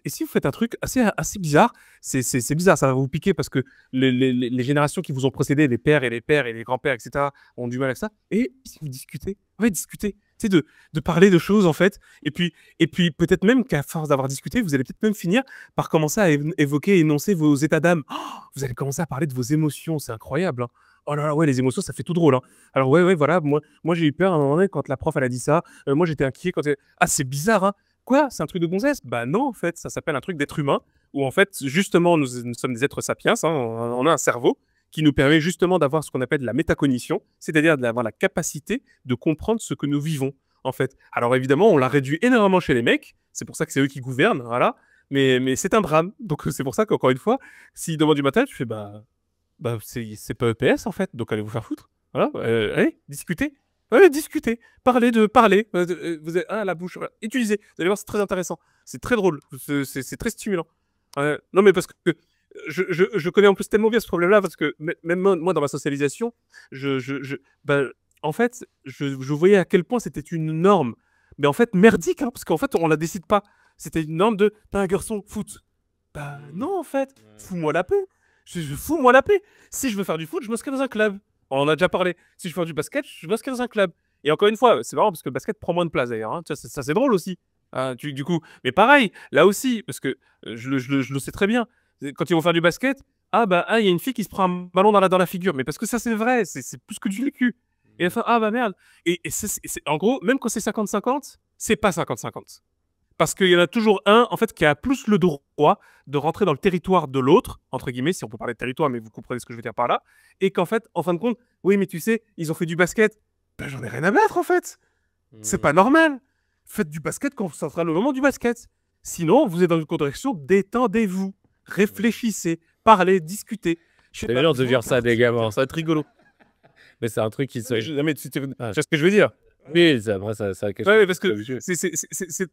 et si vous faites un truc assez bizarre, c'est bizarre, ça va vous piquer parce que les générations qui vous ont précédé, les pères et les grands-pères, etc., ont du mal avec ça. Et si vous discutez, ouais, discutez. Tu sais, de parler de choses, en fait. Et puis peut-être même qu'à force d'avoir discuté, vous allez peut-être même finir par commencer à évoquer, énoncer vos états d'âme. Oh, vous allez commencer à parler de vos émotions, c'est incroyable. Hein. Oh là là, ouais, les émotions, ça fait tout drôle. Hein. Alors ouais, voilà, moi j'ai eu peur à un moment donné quand la prof elle a dit ça. Moi j'étais inquiet quand ah c'est bizarre, hein. Quoi, c'est un truc de gonzesse? Bah non, en fait, ça s'appelle un truc d'être humain où en fait justement nous sommes des êtres sapiens, hein, on a un cerveau qui nous permet justement d'avoir ce qu'on appelle la métacognition, c'est-à-dire d'avoir la capacité de comprendre ce que nous vivons en fait. Alors évidemment, on l'a réduit énormément chez les mecs, c'est pour ça que c'est eux qui gouvernent, voilà. Mais c'est un drame. Donc c'est pour ça qu'encore une fois, s'ils demandent du matin, tu fais bah c'est pas EPS en fait, donc allez vous faire foutre. Voilà, allez, discutez. Ouais, discutez. Parlez. Vous avez la bouche. Voilà. Utilisez. Vous allez voir, c'est très intéressant. C'est très drôle. C'est très stimulant. Non, mais parce que je connais en plus tellement bien ce problème-là, parce que même moi, dans ma socialisation, bah, en fait, je voyais à quel point c'était une norme. Mais en fait, merdique, hein, parce qu'en fait, on la décide pas. C'était une norme de t'es un garçon, foot. Bah non, en fait, fous-moi la paix. Je fous-moi la paix. Si je veux faire du foot, je m'inscris dans un club. On en a déjà parlé. Si je veux faire du basket, je m'inscris dans un club. Et encore une fois, c'est marrant parce que le basket prend moins de place d'ailleurs. Hein. Tu vois, ça, c'est drôle aussi. Hein, du coup, mais pareil, là aussi, parce que je le sais très bien. Quand ils vont faire du basket, il y a une fille qui se prend un ballon dans la figure. Mais parce que ça, c'est vrai, c'est plus que du vécu. Et enfin, ah bah merde. Et en gros, même quand c'est 50-50, c'est pas 50-50. Parce qu'il y en a toujours un, en fait, qui a plus le droit de rentrer dans le territoire de l'autre, entre guillemets, si on peut parler de territoire, mais vous comprenez ce que je veux dire par là. Et qu'en fait, en fin de compte, oui, mais tu sais, ils ont fait du basket. Ben, j'en ai rien à battre, en fait. C'est pas normal. Faites du basket quand ça sera le moment du basket. Sinon, vous êtes dans une direction, détendez-vous. Réfléchissez, parlez, discutez. C'est dur de dire ça à des gamins. Ça va être rigolo. Mais c'est un truc qui se... Non, mais tu sais ce que je veux dire. Oui, après, ça a quelque chose. Ouais, parce que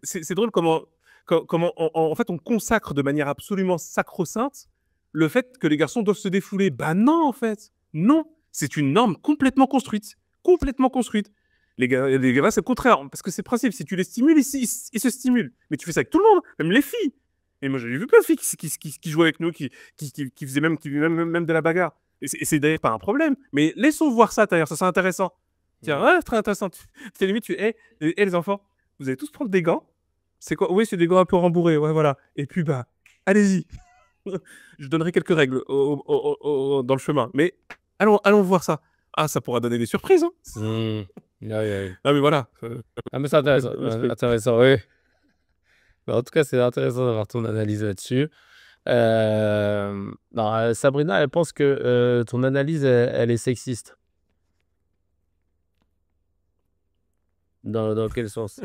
c'est drôle comment en fait, on consacre de manière absolument sacro-sainte le fait que les garçons doivent se défouler. Bah non, en fait. Non. C'est une norme complètement construite. Complètement construite. Les gars, c'est le contraire. Parce que c'est le principe. Si tu les stimules, ils se stimulent. Mais tu fais ça avec tout le monde, même les filles. Et moi, j'ai vu plein de filles qui jouaient avec nous, qui faisaient même de la bagarre. Et c'est d'ailleurs pas un problème. Mais laissons voir ça, d'ailleurs. Ça, c'est intéressant. Tiens, ouais, très intéressant. C'est limite, les enfants, vous allez tous prendre des gants. C'est quoi? Oui, c'est des gants un peu rembourrés. Ouais, voilà. Et puis, bah, allez-y. Je donnerai quelques règles dans le chemin. Mais allons voir ça. Ah, ça pourra donner des surprises. Hein. Ah, mais voilà. Ah, mais c'est intéressant. Intéressant, oui. Bah, en tout cas, c'est intéressant d'avoir ton analyse là-dessus. Non, Sabrina, elle pense que ton analyse, elle est sexiste. Dans quel sens?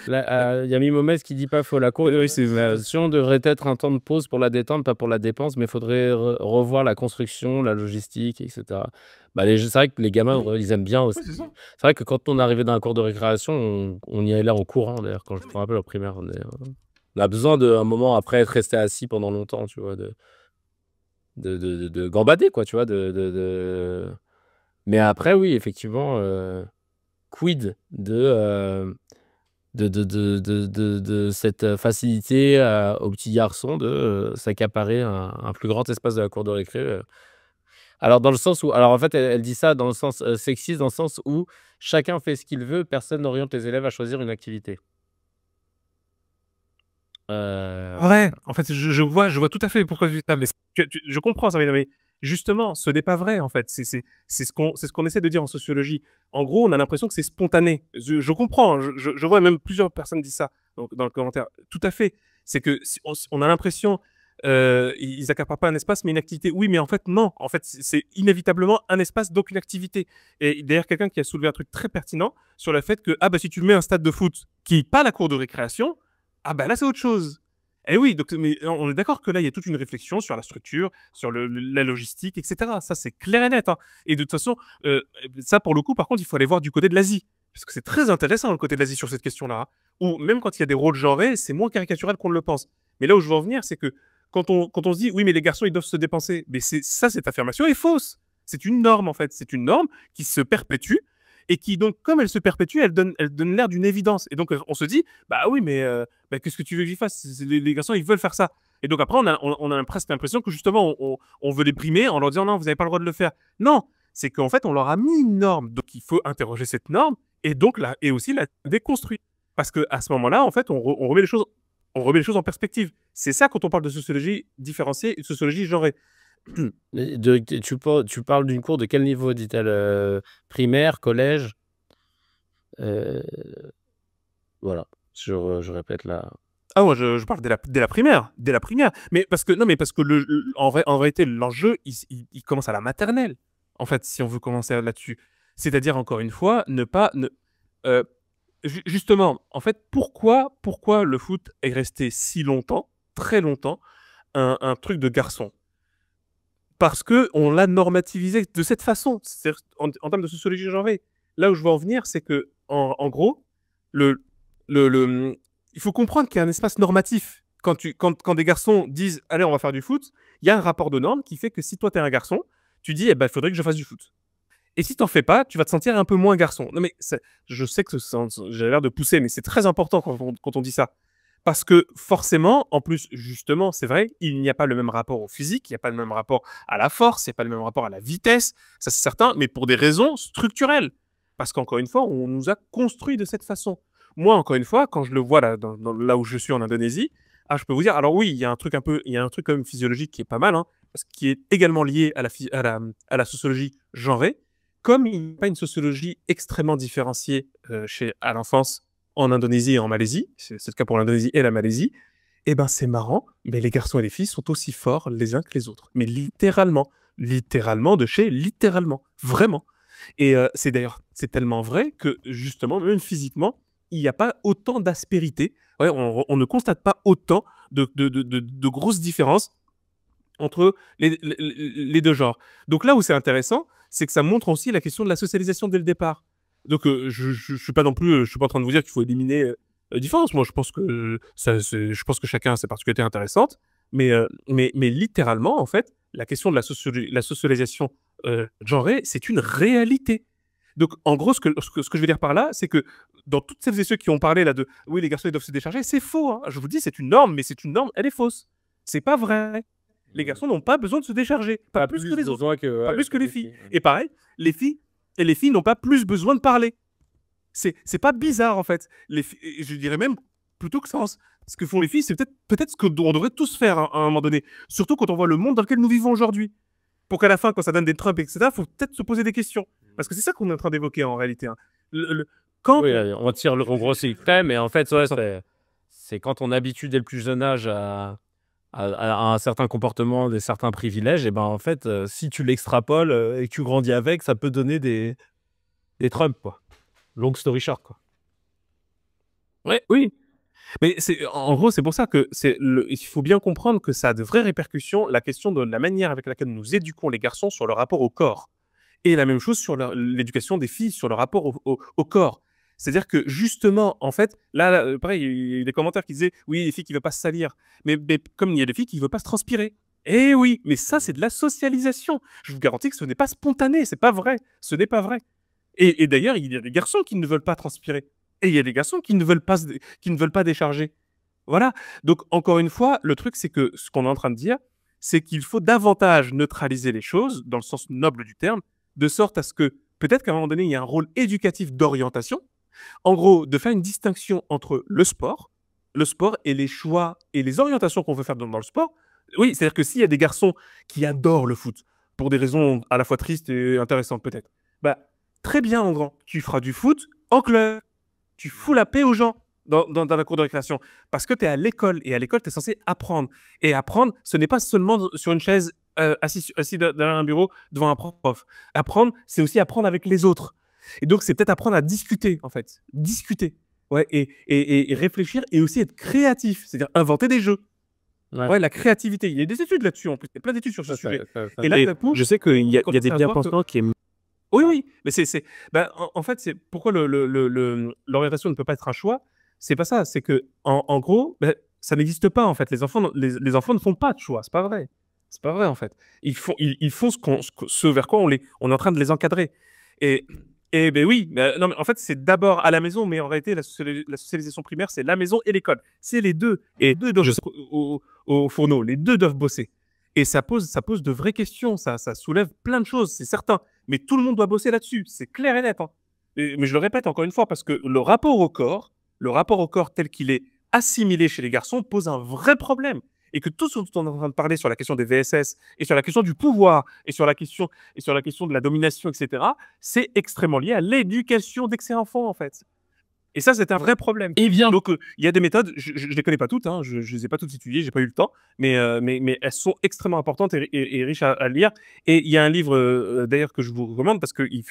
Là, il y a Mimomès qui dit pas faux. La consommation devrait être un temps de pause pour la détente, pas pour la dépense, mais il faudrait revoir la construction, la logistique, etc. Bah, c'est vrai que les gamins, ils aiment bien aussi. Ouais, c'est ça. C'est vrai que quand on arrivait dans un cours de récréation, on y allait en courant, d'ailleurs. Quand je me rappelle au primaire, on a besoin d'un moment après être resté assis pendant longtemps, tu vois, de gambader, quoi, tu vois. Mais après, oui, effectivement, quid de cette facilité aux petits garçons de s'accaparer un plus grand espace de la cour de récré. Alors, dans le sens où, alors en fait, elle dit ça dans le sens sexiste, dans le sens où chacun fait ce qu'il veut, personne n'oriente les élèves à choisir une activité. Ouais, en fait, je vois tout à fait pourquoi tu dis ça, mais je comprends ça, mais justement, ce n'est pas vrai, en fait. C'est ce qu'on essaie de dire en sociologie. En gros, on a l'impression que c'est spontané. Je comprends, hein, je vois même plusieurs personnes disent ça dans le commentaire. Tout à fait. C'est que on a l'impression ils accaparent pas un espace, mais une activité. Oui, mais en fait, non. En fait, c'est inévitablement un espace, donc une activité. Et d'ailleurs, quelqu'un qui a soulevé un truc très pertinent sur le fait que, ah bah, si tu mets un stade de foot qui n'est pas la cour de récréation, ah bah là, c'est autre chose. Eh oui, donc, mais on est d'accord que là, il y a toute une réflexion sur la structure, sur la logistique, etc. Ça, c'est clair et net. Hein. Et de toute façon, ça, pour le coup, par contre, il faut aller voir du côté de l'Asie. Parce que c'est très intéressant, le côté de l'Asie, sur cette question-là. Hein. Ou même quand il y a des rôles genrés, c'est moins caricatural qu'on ne le pense. Mais là où je veux en venir, c'est que quand on se dit, oui, mais les garçons, ils doivent se dépenser, mais cette affirmation est fausse. C'est une norme, en fait. C'est une norme qui se perpétue et qui, donc, comme elle se perpétue, elle donne l'air d'une évidence. Et donc, on se dit, bah oui, mais bah, qu'est-ce que tu veux que j'y fasse? Les garçons, ils veulent faire ça. Et donc, après, on a presque l'impression que, justement, on veut les brimer en leur disant, non, vous n'avez pas le droit de le faire. Non, c'est qu'en fait, on leur a mis une norme. Donc, il faut interroger cette norme et donc et aussi la déconstruire. Parce qu'à ce moment-là, en fait, on remet les choses en perspective. C'est ça quand on parle de sociologie différenciée et de sociologie genrée. Tu parles d'une cour de quel niveau, dit-elle? Primaire, collège? Voilà, je répète là. Ah ouais, je parle dès la primaire, dès la primaire. Mais parce que non, mais parce que en réalité, l'enjeu, il commence à la maternelle. En fait, si on veut commencer là-dessus, c'est-à-dire encore une fois, justement, en fait, pourquoi le foot est resté si longtemps, très longtemps, un truc de garçon? Parce que on l'a normativisé de cette façon. C'est-à-dire, en termes de sociologie genrée. Là où je veux en venir, c'est que en gros, il faut comprendre qu'il y a un espace normatif. Quand des garçons disent allez, on va faire du foot, il y a un rapport de normes qui fait que si toi t'es un garçon, tu dis eh ben, il faudrait que je fasse du foot. Et si t'en fais pas, tu vas te sentir un peu moins garçon. Non mais je sais que j'ai l'air de pousser, mais c'est très important quand on dit ça. Parce que forcément, en plus, justement, c'est vrai, il n'y a pas le même rapport au physique, il n'y a pas le même rapport à la force, il n'y a pas le même rapport à la vitesse, ça c'est certain, mais pour des raisons structurelles. Parce qu'encore une fois, on nous a construit de cette façon. Moi, encore une fois, quand je le vois là, là où je suis en Indonésie, je peux vous dire, alors oui, il y a un truc quand même physiologique qui est pas mal, hein, parce qui est également lié à la sociologie genrée, comme il n'y a pas une sociologie extrêmement différenciée à l'enfance en Indonésie et en Malaisie, c'est le cas pour l'Indonésie et la Malaisie, eh ben c'est marrant, mais les garçons et les filles sont aussi forts les uns que les autres. Mais littéralement, littéralement de chez littéralement, vraiment. Et c'est d'ailleurs, c'est tellement vrai que justement, même physiquement, il n'y a pas autant d'aspérité. Ouais, on ne constate pas autant de grosses différences entre les deux genres. Donc là où c'est intéressant, c'est que ça montre aussi la question de la socialisation dès le départ. Donc je suis pas non plus, je suis pas en train de vous dire qu'il faut éliminer la différence. Moi, je pense que je pense que chacun a ses particularités intéressantes, mais littéralement, en fait, la question de la socialisation genrée, c'est une réalité. Donc, en gros, ce que je veux dire par là, c'est que dans toutes celles et ceux qui ont parlé là de oui, les garçons ils doivent se décharger, c'est faux. Hein. Je vous dis, c'est une norme, mais c'est une norme, elle est fausse. C'est pas vrai. Les garçons n'ont pas besoin de se décharger, pas plus que les autres, pas plus que les filles. Et pareil, les filles n'ont pas plus besoin de parler. C'est pas bizarre en fait. Je dirais même plutôt que ça. Ce que font les filles, c'est peut-être ce qu'on devrait tous faire à un moment donné. Surtout quand on voit le monde dans lequel nous vivons aujourd'hui. Pour qu'à la fin, quand ça donne des Trump, etc., il faut peut-être se poser des questions. Parce que c'est ça qu'on est en train d'évoquer en réalité. Hein. Quand Oui, on tire on grossit le trait, mais en fait, ouais, c'est quand on habitue dès le plus jeune âge à un certain comportement, des certains privilèges, et ben en fait, si tu l'extrapoles et que tu grandis avec, ça peut donner des Trump, quoi. Long story short, quoi. Ouais, oui. Mais en gros, c'est pour ça que il faut bien comprendre que ça a de vraies répercussions, la question de la manière avec laquelle nous éduquons les garçons sur le rapport au corps. Et la même chose sur l'éducation des filles sur le rapport au corps. C'est-à-dire que justement, en fait, là, pareil, il y a eu des commentaires qui disaient oui, les filles qui ne veulent pas se salir. Mais comme il y a des filles qui ne veulent pas se transpirer. Eh oui, mais ça, c'est de la socialisation. Je vous garantis que ce n'est pas spontané, c'est pas vrai. Ce n'est pas vrai. Et d'ailleurs, il y a des garçons qui ne veulent pas transpirer. Et il y a des garçons qui ne veulent pas décharger. Voilà. Donc, encore une fois, le truc, c'est que ce qu'on est en train de dire, c'est qu'il faut davantage neutraliser les choses, dans le sens noble du terme, de sorte à ce que, peut-être qu'à un moment donné, il y a un rôle éducatif d'orientation. En gros, de faire une distinction entre le sport et les choix et les orientations qu'on veut faire dans le sport. Oui, c'est-à-dire que s'il y a des garçons qui adorent le foot, pour des raisons à la fois tristes et intéressantes peut-être, bah, très bien, en grand, tu feras du foot en club. Tu fous la paix aux gens dans la cour de récréation. Parce que tu es à l'école. Et à l'école, tu es censé apprendre. Et apprendre, ce n'est pas seulement sur une chaise assis derrière un bureau devant un prof. Apprendre, c'est aussi apprendre avec les autres. Et donc, c'est peut-être apprendre à discuter, en fait. Discuter. Ouais, et réfléchir et aussi être créatif. C'est-à-dire inventer des jeux. Ouais, la créativité. Il y a des études là-dessus, en plus. Il y a plein d'études sur ce sujet. Et là, je sais qu'il y a des bien-pensants qui aiment. Oui, oui, mais ben, en fait, c'est pourquoi l'orientation ne peut pas être un choix. C'est pas ça. C'est que, en gros, ben, ça n'existe pas en fait. Les enfants ne font pas de choix. C'est pas vrai. C'est pas vrai en fait. Ils font ce vers quoi on est en train de les encadrer. Et ben oui, non, mais en fait, c'est d'abord à la maison, mais en réalité, la socialisation primaire, c'est la maison et l'école. C'est les deux. Et les deux doivent au fourneau. Les deux doivent bosser. Et ça pose de vraies questions. Ça soulève plein de choses, c'est certain. Mais tout le monde doit bosser là-dessus. C'est clair et net. Hein. Mais je le répète encore une fois, parce que le rapport au corps tel qu'il est assimilé chez les garçons pose un vrai problème. Et que tout ce dont on est en train de parler sur la question des VSS et sur la question du pouvoir et sur la question de la domination, etc., c'est extrêmement lié à l'éducation de ces enfants, en fait. Et ça, c'est un vrai problème. Et bien. Donc, il y a des méthodes, je ne les connais pas toutes, hein, je ne les ai pas toutes étudiées, j'ai pas eu le temps, mais elles sont extrêmement importantes et riches à lire. Et il y a un livre, d'ailleurs, que je vous recommande parce qu'il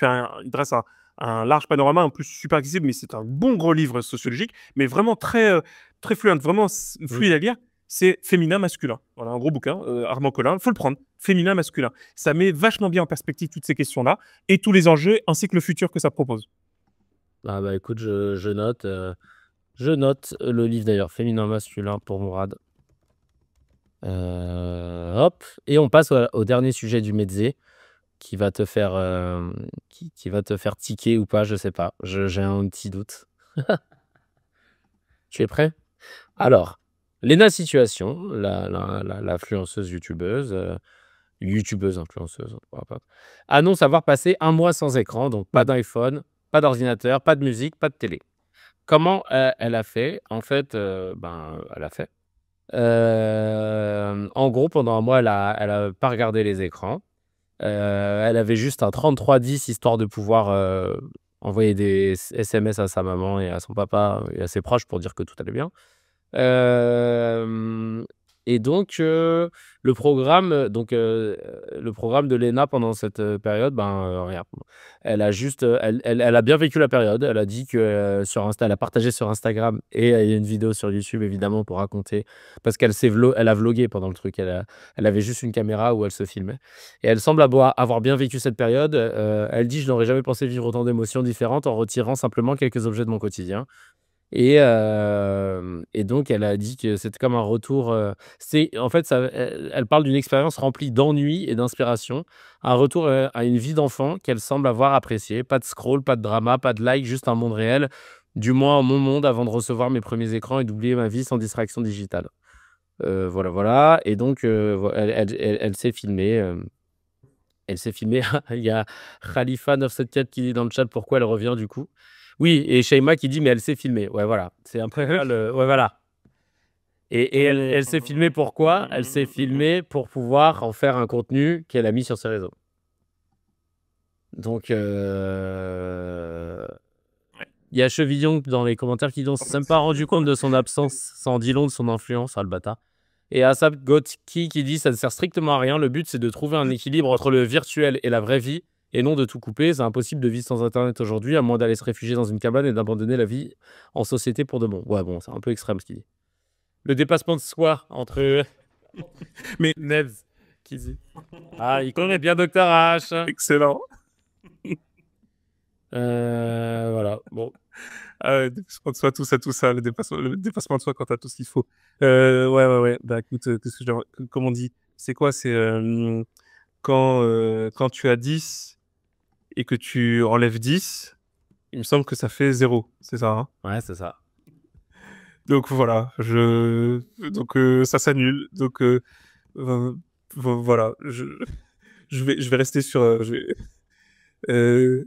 dresse un large panorama, en plus super accessible, mais c'est un bon gros livre sociologique, mais vraiment très, très fluent, vraiment fluide à lire. C'est Féminin masculin. Voilà, un gros bouquin, Armand Collin, faut le prendre. Féminin masculin. Ça met vachement bien en perspective toutes ces questions-là et tous les enjeux ainsi que le futur que ça propose. Ah bah écoute, je note le livre d'ailleurs, Féminin masculin pour Mourad. Hop, et on passe au dernier sujet du mezze qui va te faire qui va te faire tiquer ou pas, je sais pas. J'ai un petit doute. Tu es prêt? Alors, Léna Situation, l'influenceuse youtubeuse, influenceuse, peu importe, annonce avoir passé 1 mois sans écran, donc pas d'iPhone, pas d'ordinateur, pas de musique, pas de télé. Comment elle a fait? En fait, elle a fait. En gros, pendant 1 mois, elle a pas regardé les écrans. Elle avait juste un 3310 histoire de pouvoir envoyer des SMS à sa maman et à son papa et à ses proches pour dire que tout allait bien. Hem et donc le programme de Léna pendant cette, période, regarde, elle a juste, elle a bien vécu la période. Elle a dit que, sur Insta elle a partagé sur Instagram et il y a une vidéo sur YouTube évidemment pour raconter parce elle a vlogué pendant le truc. Elle avait juste une caméra où elle se filmait et elle semble avoir bien vécu cette période. Elle dit: «Je n'aurais jamais pensé vivre autant d'émotions différentes en retirant simplement quelques objets de mon quotidien». Et donc elle a dit que c'était comme un retour, c'est en fait, elle parle d'une expérience remplie d'ennui et d'inspiration, un retour, à une vie d'enfant qu'elle semble avoir appréciée. Pas de scroll, pas de drama, pas de like, juste un monde réel, du moins mon monde avant de recevoir mes premiers écrans et d'oublier ma vie sans distraction digitale. Voilà, voilà et donc elle s'est filmée, elle s'est filmée. Il y a Khalifa974 qui dit dans le chat: «Pourquoi elle revient du coup?» Oui et Shaima qui dit: «Mais elle s'est filmée». Ouais, voilà, c'est un peu ça le ouais, voilà et elle s'est filmée pourquoi? Elle s'est filmée pour pouvoir en faire un contenu qu'elle a mis sur ses réseaux. Donc il y a Chevillon dans les commentaires qui dit: «On s'est même pas rendu compte de son absence, ça en dit long de son influence». Ah le bâtard. Et Asap Gotki qui dit: «Ça ne sert strictement à rien. Le but, c'est de trouver un équilibre entre le virtuel et la vraie vie et non de tout couper. C'est impossible de vivre sans internet aujourd'hui, à moins d'aller se réfugier dans une cabane et d'abandonner la vie en société pour de bon». Ouais, bon, c'est un peu extrême ce qu'il dit. Le dépassement de soi entre Mais Nevs qui dit: «Ah, il connaît bien Docteur H». excellent. Voilà, bon. Le dépassement de soi, tout ça, le dépassement de soi quand t'as tout ce qu'il faut. Ouais. Bah écoute, qu'est-ce que comme on dit, c'est quoi? C'est quand tu as 10 et que tu enlèves 10, il me semble que ça fait 0. C'est ça, hein? Ouais, c'est ça. Donc voilà, donc ça s'annule. Donc voilà, je vais rester sur. Euh,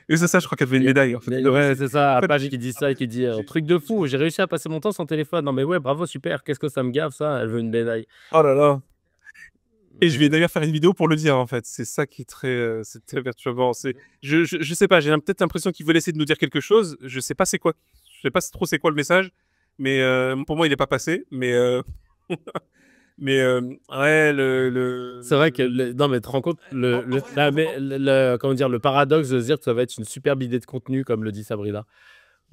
Et c'est ça, je crois qu'elle avait une médaille en fait. Ouais, c'est ça, En fait, Apage qui dit ça et qui dit: «Un truc de fou, j'ai réussi à passer mon temps sans téléphone». Non mais ouais, bravo, super, qu'est-ce que ça me gave ça, elle veut une médaille. oh là là. Et je vais d'ailleurs faire une vidéo pour le dire en fait. C'est ça qui est c'est très perturbant. Je sais pas. J'ai peut-être l'impression qu'il veut essayer de nous dire quelque chose. Je sais pas c'est quoi. Je sais pas trop c'est quoi le message. Mais pour moi il est pas passé. Mais ouais C'est vrai que non mais tu te rends compte comment dire? Le paradoxe de se dire que ça va être une superbe idée de contenu comme le dit Sabrina.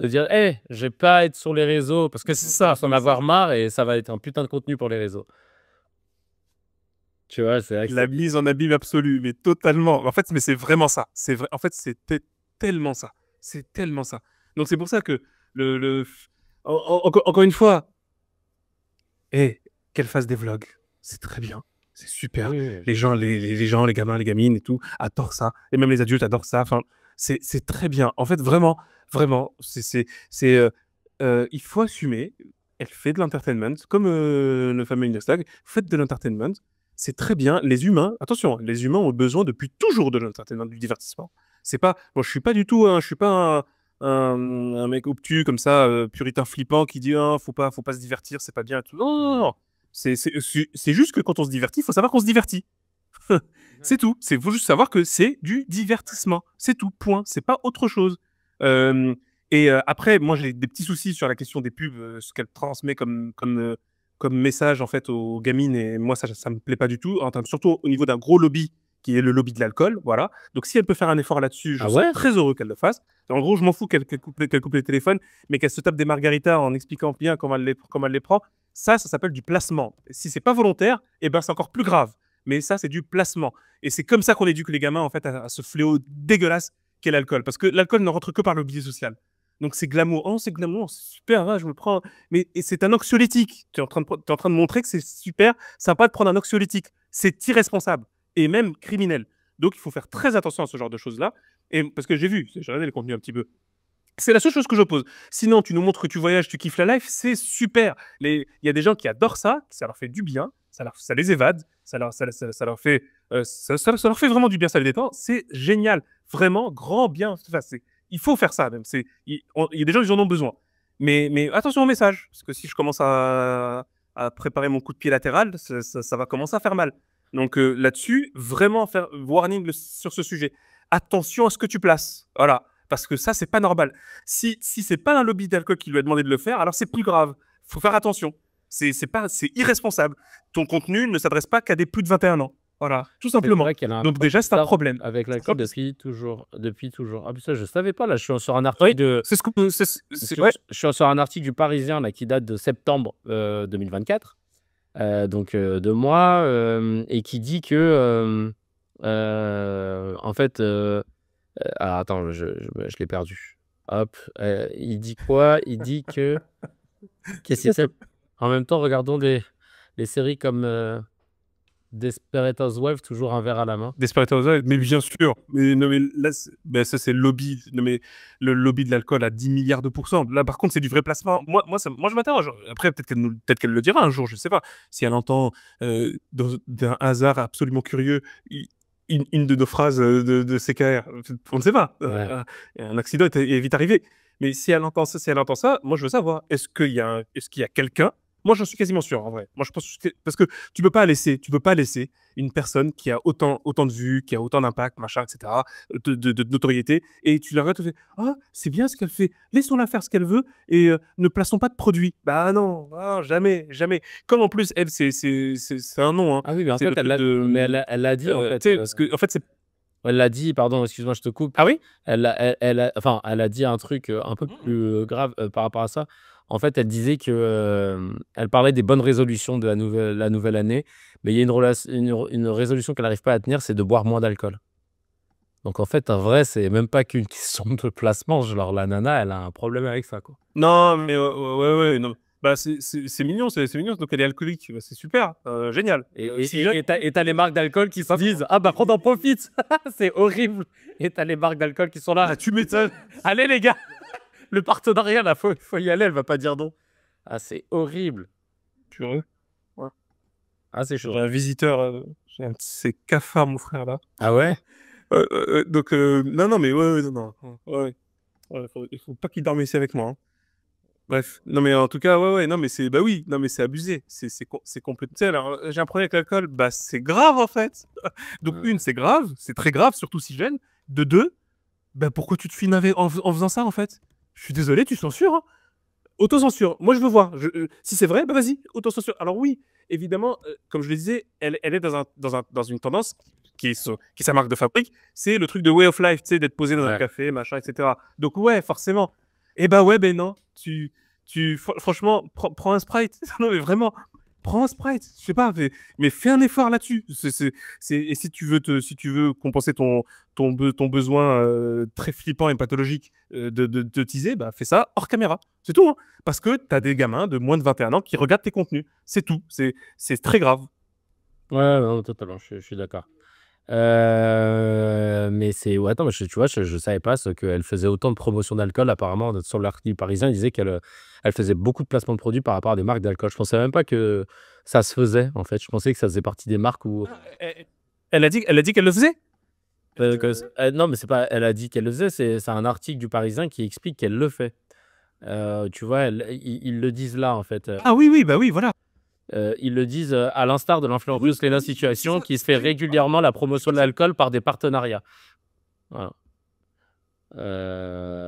De dire: «Hey, je vais pas être sur les réseaux parce que c'est ça, faut en avoir marre et ça va être un putain de contenu pour les réseaux». Tu vois? C'est vrai que la c'est mise en abîme absolue, mais totalement. En fait, mais c'est vraiment ça. C'est vrai. En fait, c'était tellement ça. C'est tellement ça. Donc c'est pour ça que le... encore une fois, qu'elle fasse des vlogs, c'est très bien, c'est super. oui, oui. Les gens, les gens, les gamins, les gamines et tout adorent ça. Et même les adultes adorent ça. Enfin, c'est très bien. En fait, vraiment, vraiment, il faut assumer. Elle fait de l'entertainment, comme le fameux Industag. Faites de l'entertainment, c'est très bien. Les humains, attention, les humains ont besoin depuis toujours de l'entertainment, du divertissement. C'est pas, bon, je suis pas du tout, je suis pas un mec obtus comme ça, puritain flippant qui dit ah, faut pas se divertir, c'est pas bien et tout. Non, non, non. C'est juste que quand on se divertit, il faut savoir qu'on se divertit. C'est tout. C'est faut juste savoir que c'est du divertissement. C'est tout. Point. C'est pas autre chose. Euh, après, moi, j'ai des petits soucis sur la question des pubs, ce qu'elle transmet comme message en fait aux gamines. Et moi, ça me plaît pas du tout. Surtout au niveau d'un gros lobby qui est le lobby de l'alcool. Voilà. Donc, si elle peut faire un effort là-dessus, je Ah serais ouais? très heureux qu'elle le fasse. En gros, je m'en fous qu'elle coupe les téléphones, mais qu'elle se tape des margaritas en expliquant bien comment elle les prend. Ça s'appelle du placement. Si c'est pas volontaire, eh ben c'est encore plus grave. Mais ça, c'est du placement. Et c'est comme ça qu'on éduque les gamins en fait à ce fléau dégueulasse qu'est l'alcool. Parce que l'alcool ne rentre que par le biais social. Donc c'est glamour. Oh, c'est glamour, c'est super, hein, je me prends. Mais c'est un anxiolytique. Tu es en train de montrer que c'est super, sympa de prendre un anxiolytique. C'est irresponsable et même criminel. Donc il faut faire très attention à ce genre de choses-là. Et parce que j'ai regardé le contenu un petit peu. C'est la seule chose que j'oppose. Sinon, tu nous montres que tu voyages, tu kiffes la life, c'est super. Il y a des gens qui adorent ça, ça leur fait du bien, ça les évade, ça leur fait, ça leur fait vraiment du bien, ça les détend. C'est génial, vraiment grand bien. Enfin, il faut faire ça même. Il y a des gens qui en ont besoin. Mais attention au message, parce que si je commence à préparer mon coup de pied latéral, ça va commencer à faire mal. Donc là-dessus, vraiment faire warning sur ce sujet. attention à ce que tu places. Voilà. Parce que ça, c'est pas normal. Si c'est pas un lobby d'alcool qui lui a demandé de le faire, alors c'est plus grave. Faut faire attention. C'est irresponsable. Ton contenu ne s'adresse pas qu'à des plus de 21 ans. Voilà, tout C'est simplement. vrai qu'elle a un Donc déjà, c'est un problème. avec C'est un l'alcool problème. depuis toujours. Ah, puis ça, je savais pas. Là, je suis sur un article de. C'est ce que ouais. Je suis sur un article du Parisien là, qui date de septembre 2024, donc 2 mois, et qui dit que, en fait, alors attends, je l'ai perdu. Hop, il dit quoi? Il dit que qu'est-ce que c'est? En même temps, regardons les séries comme Desperate Housewives, toujours un verre à la main. Desperate Housewives, mais bien sûr. Mais non, mais là, ça c'est le lobby. Non, mais le lobby de l'alcool à 10 milliards de pourcents. Là, par contre, c'est du vrai placement. Moi, je m'interroge. Après, peut-être qu'elle le dira un jour, je sais pas. Si elle entend d'un hasard absolument curieux une de nos phrases de CKR, on ne sait pas. Ouais. Un accident est vite arrivé. Mais si elle entend ça, moi, je veux savoir, est-ce qu'il y a quelqu'un. Moi, j'en suis quasiment sûr, en vrai. Moi, je pense parce que tu peux pas laisser une personne qui a autant de vues, qui a autant d'impact, machin, etc., de notoriété, et tu la regardes, tu fais, ah, c'est bien ce qu'elle fait, laissons-la faire ce qu'elle veut, et ne plaçons pas de produits. Bah non, jamais, jamais. Comme en plus, elle, c'est un nom, hein. Ah oui, mais en C'est fait, le truc de. mais elle l'a dit, en fait. Tu sais, parce que, en fait, c'est. Elle l'a dit, pardon, excuse-moi, je te coupe. Ah oui? Enfin, elle a dit un truc un peu plus grave par rapport à ça. En fait, elle disait que, elle parlait des bonnes résolutions de la nouvelle année, mais il y a une résolution qu'elle n'arrive pas à tenir, c'est de boire moins d'alcool. Donc en fait, en vrai, c'est même pas qu'une question de placement. Genre, la nana, elle a un problème avec ça, quoi. Non, mais ouais, non. Bah, c'est mignon, c'est mignon. Donc, elle est alcoolique. Bah, c'est super, génial. Et t'as les marques d'alcool qui se disent ah bah on en profite, c'est horrible. Et t'as les marques d'alcool qui sont là. Ah, tu m'étonnes. Allez les gars, le partenariat là, faut y aller, elle va pas dire non. Ah c'est horrible. Purée. Ah c'est chaud. J'ai un visiteur, j'ai un de ces cafards, mon frère, là. Ah ouais. Donc, non, mais ouais, non. Ouais. Il faut pas qu'il dorme ici avec moi, hein. Bref. Non, mais en tout cas, ouais, non, mais bah oui, non, mais c'est abusé. C'est complètement. Tu sais, alors, j'ai un problème avec l'alcool, bah, c'est grave, en fait. Donc, une, c'est grave, c'est très grave, surtout si jeune. De deux, bah, pourquoi tu te filmes en faisant ça, en fait? Je suis désolé, tu censures, hein. Autocensure. Moi, je veux voir. Si c'est vrai, bah vas-y, autocensure. Alors oui, évidemment, comme je le disais, elle est dans une tendance qui est sa marque de fabrique. C'est le truc de way of life, tu sais, d'être posé dans un café, machin, etc. Donc ouais, forcément. Eh bah ouais, ben non. Franchement, prends un Sprite. Non, mais vraiment, prends un Sprite. Je sais pas, mais fais un effort là-dessus. Et si tu veux compenser ton besoin très flippant et pathologique de teaser, bah fais ça hors caméra. C'est tout, hein. Parce que t'as des gamins de moins de 21 ans qui regardent tes contenus. C'est tout. C'est très grave. Ouais, non, totalement, je suis d'accord. Mais c'est ouais, attends, mais tu vois, je savais pas ce qu'elle faisait autant de promotion d'alcool. Apparemment, sur l'article Parisien, il disait qu'elle elle faisait beaucoup de placements de produits par rapport à des marques d'alcool. Je pensais même pas que ça se faisait, en fait. Je pensais que ça faisait partie des marques où Elle a dit qu'elle le faisait. non, mais c'est pas elle a dit qu'elle le faisait, c'est un article du Parisien qui explique qu'elle le fait. Tu vois, ils le disent là, en fait. Ah oui, bah oui, voilà. Ils le disent à l'instar de l'influenceuse Léna Situation qui se fait régulièrement la promotion de l'alcool par des partenariats. Voilà.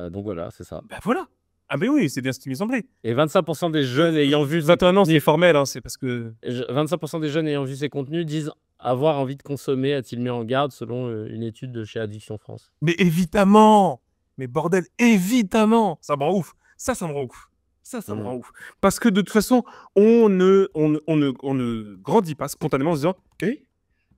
Donc voilà, c'est ça. Bah voilà. Ah mais oui, c'est bien ce qui m'est semblé. Et 25% des jeunes ayant vu 21 ans, c'est formel, hein, c'est parce que 25% des jeunes ayant vu ces contenus disent avoir envie de consommer, a-t-il mis en garde selon une étude de chez Addiction France. Mais évidemment. Mais bordel, évidemment. Ça me rend ouf. Ça me rend ouf. Ça me rend ouf. Parce que de toute façon, on ne grandit pas spontanément en se disant, ok,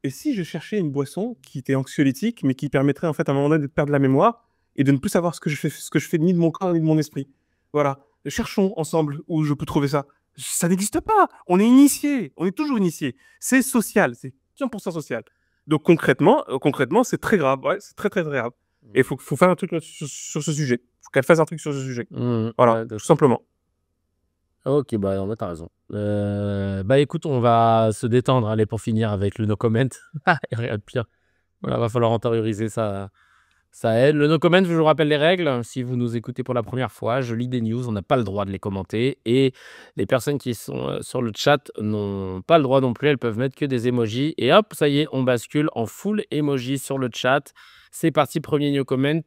et si je cherchais une boisson qui était anxiolytique, mais qui permettrait en fait à un moment donné de perdre la mémoire et de ne plus savoir ce que je fais ni de mon corps ni de mon esprit. Voilà. Cherchons ensemble où je peux trouver ça. Ça n'existe pas. On est initié. On est toujours initié. C'est social. C'est 100% social. Donc concrètement, c'est très grave. Ouais, c'est très, très, très grave. Et il faut faire un truc sur ce sujet. Il faut qu'elle fasse un truc sur ce sujet. Voilà, Ouais, tout simplement. Ok, bah non, mais t'as raison. Bah écoute, on va se détendre, allez, pour finir avec le no comment. Il n'y a rien de pire. Voilà, va falloir intérioriser ça Ça aide. Le no comment, je vous rappelle les règles. Si vous nous écoutez pour la première fois, je lis des news, on n'a pas le droit de les commenter. Et les personnes qui sont sur le chat n'ont pas le droit non plus. Elles peuvent mettre que des emojis. Et hop, ça y est, on bascule en full emoji sur le chat. C'est parti, premier no comment.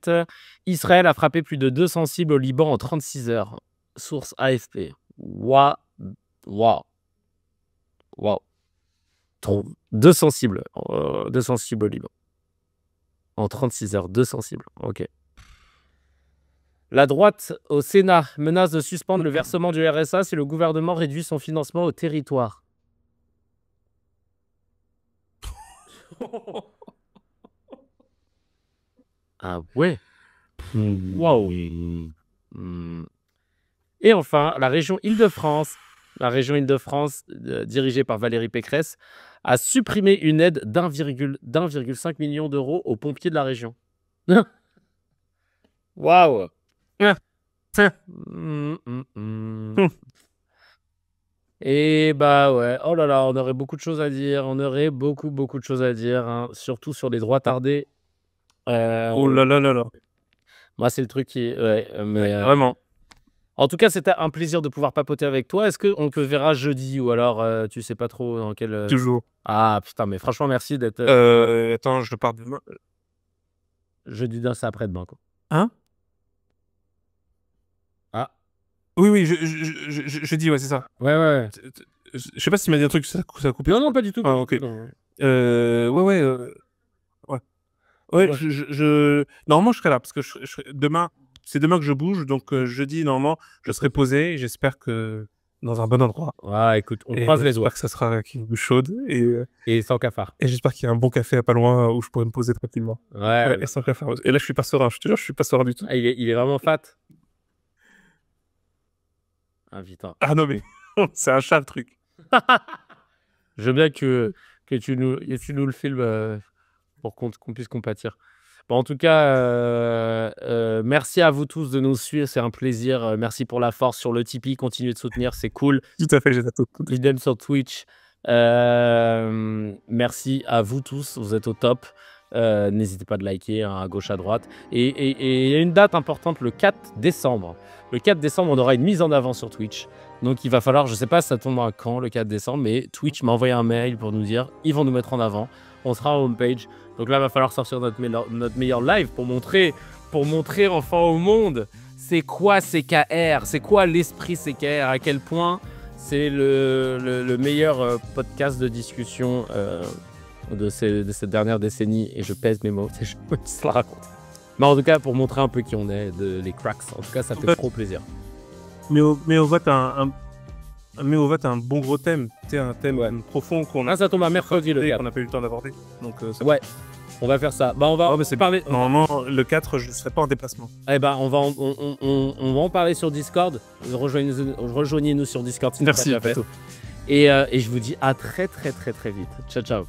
Israël a frappé plus de 200 cibles au Liban en 36 heures. Source AFP. Waouh. Waouh. Waouh. 200 cibles. 200 cibles au Liban. En 36 heures, 200 cibles. OK. La droite au Sénat menace de suspendre le versement du RSA si le gouvernement réduit son financement au territoire. Ah ouais. Waouh. Et enfin, la région Île-de-France, dirigée par Valérie Pécresse, a supprimé une aide d'1,5 million d'euros aux pompiers de la région. Waouh. Et bah ouais, oh là là, on aurait beaucoup de choses à dire. On aurait beaucoup de choses à dire, hein, surtout sur les droits tardés. Oh là là là là. Moi, c'est le truc qui... Ouais, mais, Vraiment. En tout cas, c'était un plaisir de pouvoir papoter avec toi. Est-ce qu'on te verra jeudi ou alors tu sais pas trop dans quel... Toujours. Ah putain, mais franchement, merci d'être... Attends, je pars demain. Jeudi, c'est après-demain, quoi. Hein? Ah. Oui, je dis, ouais, c'est ça. Ouais. Je sais pas s'il m'a dit un truc, ça a coupé. Non, pas du tout. Ah, ok. Non. Ouais. Normalement, je serai là, parce que demain, c'est demain que je bouge, donc jeudi, normalement, je serai posé, et j'espère que dans un bon endroit. Ouais, écoute, on croise les doigts. J'espère que ça sera chaude, et sans cafard. Et j'espère qu'il y a un bon café à pas loin où je pourrais me poser tranquillement. Ouais. Et sans cafard. Et là, je suis pas serein, je te jure, je suis pas serein du tout. Ah, il est vraiment fat. Ah, putain. Ah non, mais c'est un chat, le truc. Je veux bien que tu nous le filmes pour qu'on puisse compatir. Bon, en tout cas, merci à vous tous de nous suivre, c'est un plaisir. Merci pour la force sur le Tipeee, continuez de soutenir, c'est cool. Tout à fait, j'ai tout. Idem sur Twitch. Merci à vous tous, vous êtes au top. N'hésitez pas de liker hein, à gauche, à droite. Et il y a une date importante, le 4 décembre. Le 4 décembre, on aura une mise en avant sur Twitch. Donc il va falloir, je sais pas ça tombera quand le 4 décembre, mais Twitch m'a envoyé un mail pour nous dire ils vont nous mettre en avant. On sera en homepage. Donc là, il va falloir sortir notre meilleur live pour montrer enfin au monde c'est quoi CKR, c'est quoi l'esprit CKR, à quel point c'est le meilleur podcast de discussion de cette dernière décennie. Et je pèse mes mots, je peux te la raconter. Mais en tout cas, pour montrer un peu qui on est, les cracks. En tout cas, ça fait trop plaisir. Mais au vote, un bon gros thème. C'est un thème profond qu'on a. Ah, ça tombe à mercredi, le 4. On n'a pas eu le temps d'aborder. Donc, ouais, on va faire ça. Bah, on va parler. Normalement, le 4, je ne serai pas en déplacement. Eh ben, on va en parler sur Discord. Rejoignez-nous sur Discord. Merci. Et je vous dis à très vite. Ciao.